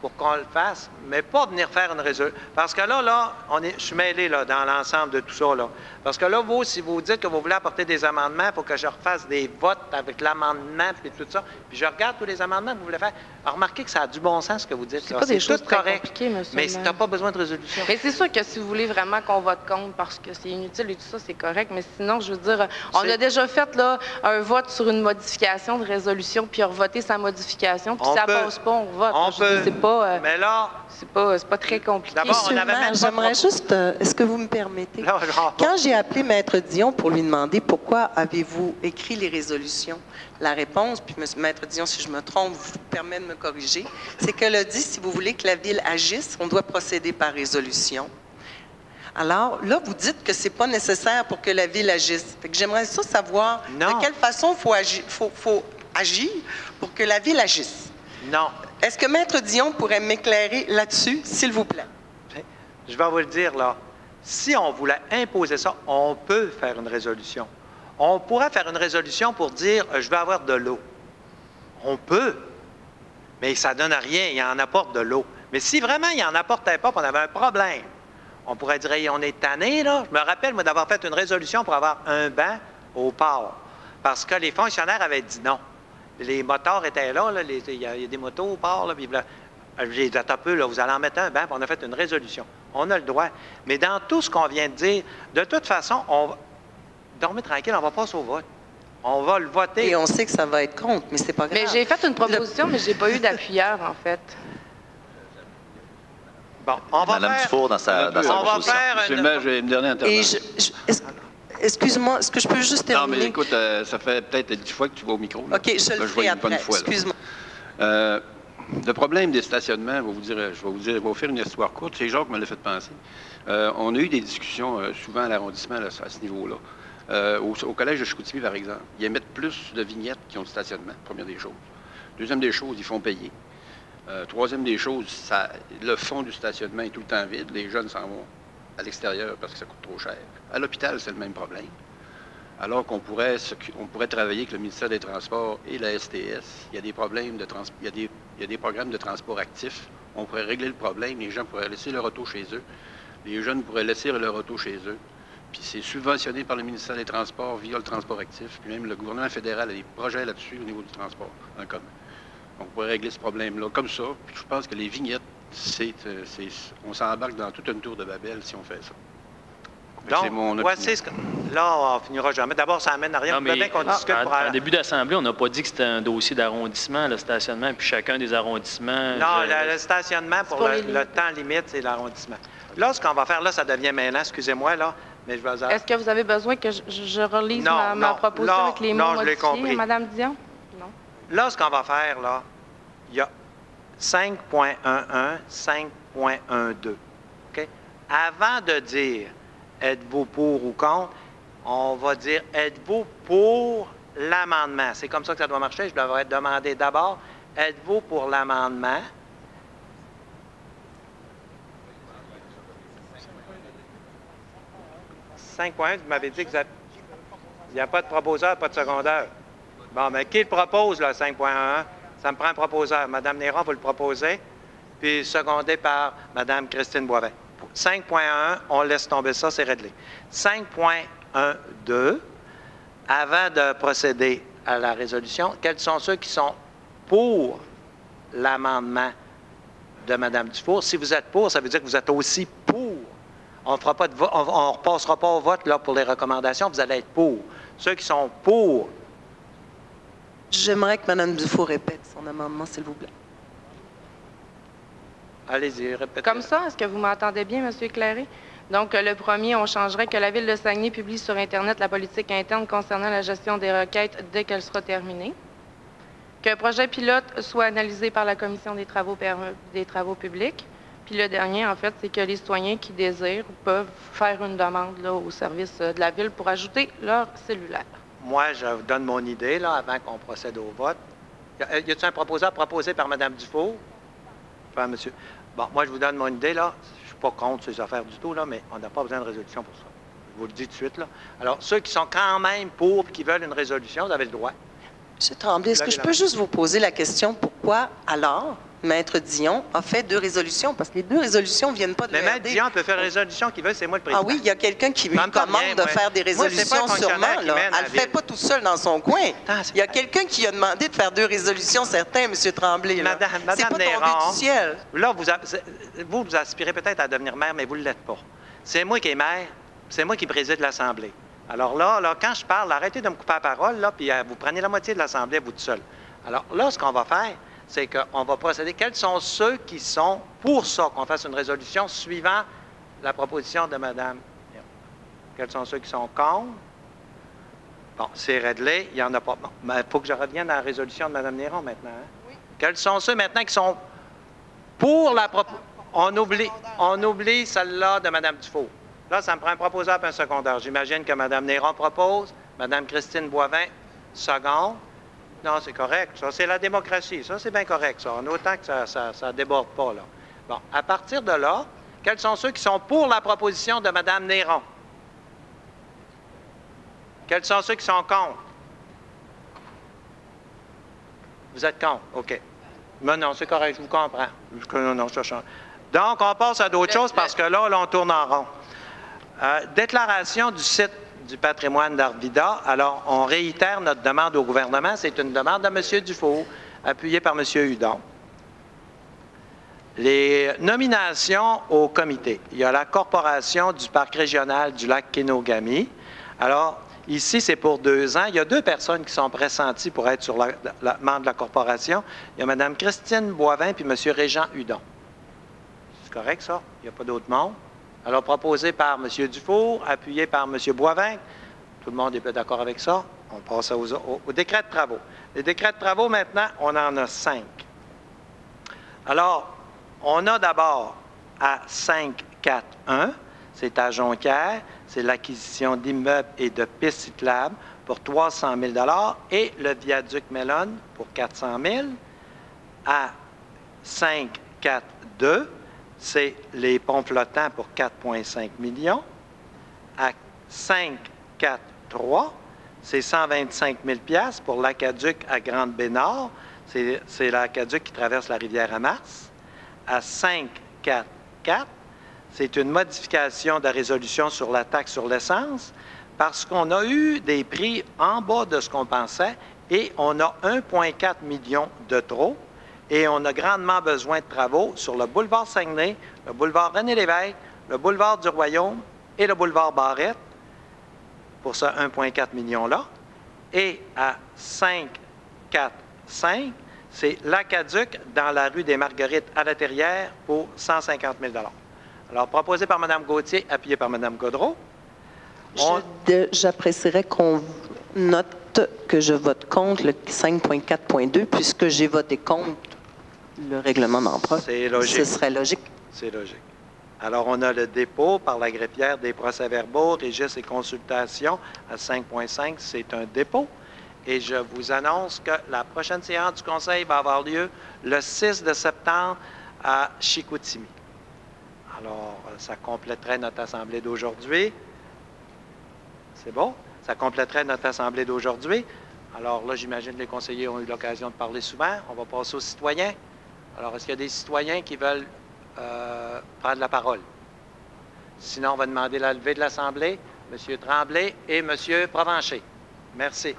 pour qu'on le fasse, mais pas venir faire une résolution. Parce que là, je suis mêlé là, dans l'ensemble de tout ça. Là. Parce que là, vous, si vous dites que vous voulez apporter des amendements, il faut que je refasse des votes avec l'amendement et tout ça. Puis je regarde tous les amendements que vous voulez faire. Alors, remarquez que ça a du bon sens ce que vous dites. C'est pas des choses très compliquées, monsieur. Mais tu n'as pas besoin de résolution. Mais c'est sûr que si vous voulez vraiment qu'on vote contre parce que c'est inutile et tout ça, c'est correct. Mais sinon, je veux dire, on a déjà fait là, un vote sur une modification de résolution, puis on a voté sa modification, puis si ça passe pas, on vote. On peut. C'est pas, mais là... C'est pas très compliqué. Monsieur le maire, j'aimerais juste, est-ce que vous me permettez? Quand j'ai appelé Maître Dion pour lui demander pourquoi avez-vous écrit les résolutions, la réponse, puis Maître Dion, si je me trompe, vous permet de me corriger, c'est qu'elle a dit, si vous voulez que la Ville agisse, on doit procéder par résolution. Alors, là, vous dites que c'est pas nécessaire pour que la Ville agisse. Fait que j'aimerais ça savoir de quelle façon il faut agir pour que la Ville agisse. Non. Est-ce que Maître Dion pourrait m'éclairer là-dessus, s'il vous plaît? Je vais vous le dire, là. Si on voulait imposer ça, on peut faire une résolution. On pourrait faire une résolution pour dire « je veux avoir de l'eau ». On peut, mais ça ne donne rien, il en apporte de l'eau. Mais si vraiment il n'en apportait pas, on avait un problème, on pourrait dire hey, « on est tanné, là ». Je me rappelle, moi, d'avoir fait une résolution pour avoir un banc au port, parce que les fonctionnaires avaient dit non. Les motards étaient là, il y a des motos au port, là, puis j'ai dit, attends un peu, là, vous allez en mettre un banc, puis on a fait une résolution. On a le droit. Mais dans tout ce qu'on vient de dire, de toute façon, on va dormir tranquille, on va passer au vote. On va le voter. Et on sait que ça va être contre, mais c'est pas grave. Mais j'ai fait une proposition, mais j'ai pas eu d'appuyeur, en fait. Bon, on va Madame Dufour, dans sa proposition. Monsieur le maire, j'ai une dernière intervention. Excuse-moi, est-ce que je peux juste terminer? Non, mais écoute, ça fait peut-être 10 fois que tu vas au micro. Là. OK, je le ferai après. Excuse-moi. Le problème des stationnements, je vais vous faire une histoire courte. C'est Jacques qui me l'a fait penser. On a eu des discussions souvent à l'arrondissement à ce niveau-là. Au collège de Chicoutimi, par exemple, ils émettent plus de vignettes qui ont de stationnement, première des choses. Deuxième des choses, ils font payer. Troisième des choses, le fond du stationnement est tout le temps vide. Les jeunes s'en vont à l'extérieur parce que ça coûte trop cher. À l'hôpital, c'est le même problème. Alors qu'on pourrait travailler avec le ministère des Transports et la STS. Il y a des problèmes il y a des programmes de transport actifs. On pourrait régler le problème. Les gens pourraient laisser leur auto chez eux. Les jeunes pourraient laisser leur auto chez eux. Puis c'est subventionné par le ministère des Transports via le transport actif. Puis même le gouvernement fédéral a des projets là-dessus au niveau du transport en commun. On pourrait régler ce problème-là comme ça. Puis je pense que les vignettes, on s'embarque dans toute une tour de Babel si on fait ça. Donc, voici ce que... Là, on finira jamais. D'abord, ça amène à rien. Bien qu'on discute pour... En début d'Assemblée, on n'a pas dit que c'était un dossier d'arrondissement, le stationnement, puis chacun des arrondissements... Non, le stationnement pour le temps limite, c'est l'arrondissement. Là, ce qu'on va faire, là, ça devient mêlant, excusez-moi, là, mais je vais... Est-ce que vous avez besoin que je relise ma proposition avec les mots modifiés, Mme Dion? Non. Là, ce qu'on va faire, là, il y a 5.11, 5.12. OK? Avant de dire êtes-vous pour ou contre, on va dire êtes-vous pour l'amendement. C'est comme ça que ça doit marcher. Je devrais demander d'abord êtes-vous pour l'amendement? « 5.1, vous m'avez dit que il n'y a pas de proposeur, pas de secondaire. Bon, mais qui le propose, là, 5.1? Ça me prend un proposeur. Mme Néron, vous le proposez, puis secondé par Mme Christine Boivin. 5.1, on laisse tomber ça, c'est réglé. 5.12, avant de procéder à la résolution, quels sont ceux qui sont pour l'amendement de Mme Dufour? Si vous êtes pour, ça veut dire que vous êtes aussi pour. On ne repassera pas au vote là, pour les recommandations, vous allez être pour. Ceux qui sont pour. J'aimerais que Mme Dufour répète son amendement, s'il vous plaît. Allez-y, répétez. Comme ça, est-ce que vous m'entendez bien, M. Clary? Donc, le premier, on changerait que la Ville de Saguenay publie sur Internet la politique interne concernant la gestion des requêtes dès qu'elle sera terminée. Qu'un projet pilote soit analysé par la Commission des travaux publics. Puis le dernier, en fait, c'est que les citoyens qui désirent peuvent faire une demande là, au service de la Ville pour ajouter leur cellulaire. Moi, je vous donne mon idée, là, avant qu'on procède au vote. Y a-t-il un proposeur proposé par Mme Dufault? Enfin, monsieur. Bon, moi, je vous donne mon idée, là. Je ne suis pas contre ces affaires du tout, là, mais on n'a pas besoin de résolution pour ça. Je vous le dis tout de suite, là. Alors, ceux qui sont quand même pour et qui veulent une résolution, vous avez le droit. M. Tremblay, est-ce que je peux juste vous poser la question pourquoi, alors, Maître Dion a fait 2 résolutions? Parce que les 2 résolutions ne viennent pas de l'ERD. Mais Maître Dion peut faire une résolution qu'il veut, c'est moi le président. Ah oui, il y a quelqu'un qui lui commande de faire des résolutions sûrement. Elle ne le fait pas tout seul dans son coin. Il y a quelqu'un qui a demandé de faire 2 résolutions, certains, M. Tremblay. Madame c'est pas tombé du ciel. Là, vous aspirez peut-être à devenir maire, mais vous ne l'êtes pas. C'est moi qui est maire, c'est moi qui préside l'Assemblée. Alors là, quand je parle, arrêtez de me couper la parole, là, puis vous prenez la moitié de l'Assemblée, vous tout seul. Alors là, ce qu'on va faire, c'est qu'on va procéder. Quels sont ceux qui sont pour ça, qu'on fasse une résolution suivant la proposition de Mme? Quels sont ceux qui sont contre? Bon, c'est réglé, il n'y en a pas. Bon, mais il faut que je revienne à la résolution de Mme Néron maintenant. Hein? Oui. Quels sont ceux maintenant qui sont pour la proposition? On oublie celle-là de Mme Dufault. Là, ça me prend un proposeur et un secondaire. J'imagine que Mme Néron propose, Mme Christine Boivin, seconde. Non, c'est correct. Ça, c'est la démocratie. Ça, c'est bien correct, ça. En autant que ça ne déborde pas, là. Bon, à partir de là, quels sont ceux qui sont pour la proposition de Mme Néron? Quels sont ceux qui sont contre? Vous êtes contre? OK. Mais non, c'est correct, je vous comprends. Non, ça change. Donc, on passe à d'autres choses parce que là, on tourne en rond. Déclaration du site du patrimoine d'Arvida. Alors, on réitère notre demande au gouvernement. C'est une demande de M. Dufault, appuyée par M. Hudon. Les nominations au comité. Il y a la Corporation du Parc régional du lac Kenogami. Alors, ici, c'est pour 2 ans. Il y a 2 personnes qui sont pressenties pour être sur membre de la Corporation. Il y a Mme Christine Boivin et M. Régent Hudon. C'est correct, ça? Il n'y a pas d'autre monde? Alors, proposé par M. Dufour, appuyé par M. Boivin. Tout le monde est d'accord avec ça. On passe au décret de travaux. Les décrets de travaux, maintenant, on en a 5. Alors, on a d'abord à 5.4.1, c'est à Jonquière, c'est l'acquisition d'immeubles et de pistes cyclables pour 300 000 et le viaduc Mellon pour 400 000. À 542, c'est les ponts flottants pour 4,5 millions. À 543, c'est 125 000 $ pour l'aqueduc à Grande-Bénard. C'est l'aqueduc qui traverse la rivière à Mars. À 544, c'est une modification de la résolution sur la taxe sur l'essence parce qu'on a eu des prix en bas de ce qu'on pensait et on a 1,4 million de trop et on a grandement besoin de travaux sur le boulevard Saguenay, le boulevard René-Lévesque, le boulevard du Royaume et le boulevard Barrette pour ce 1,4 million-là. Et à 545, c'est l'aqueduc dans la rue des Marguerites à la Terrière pour 150 000 $. Alors, proposé par Mme Gauthier, appuyé par Mme Gaudreault. J'apprécierais qu'on note que je vote contre le 5.4.2 puisque j'ai voté contre le règlement d'emprunt. C'est logique. Ce serait logique. C'est logique. Alors, on a le dépôt par la greffière des procès-verbaux, registres et consultations à 5.5, c'est un dépôt. Et je vous annonce que la prochaine séance du Conseil va avoir lieu le 6 de septembre à Chicoutimi. Alors, ça compléterait notre assemblée d'aujourd'hui. C'est bon? Ça compléterait notre assemblée d'aujourd'hui. Alors là, j'imagine que les conseillers ont eu l'occasion de parler souvent. On va passer aux citoyens. Alors, est-ce qu'il y a des citoyens qui veulent prendre la parole? Sinon, on va demander la levée de l'Assemblée, M. Tremblay et M. Provencher. Merci.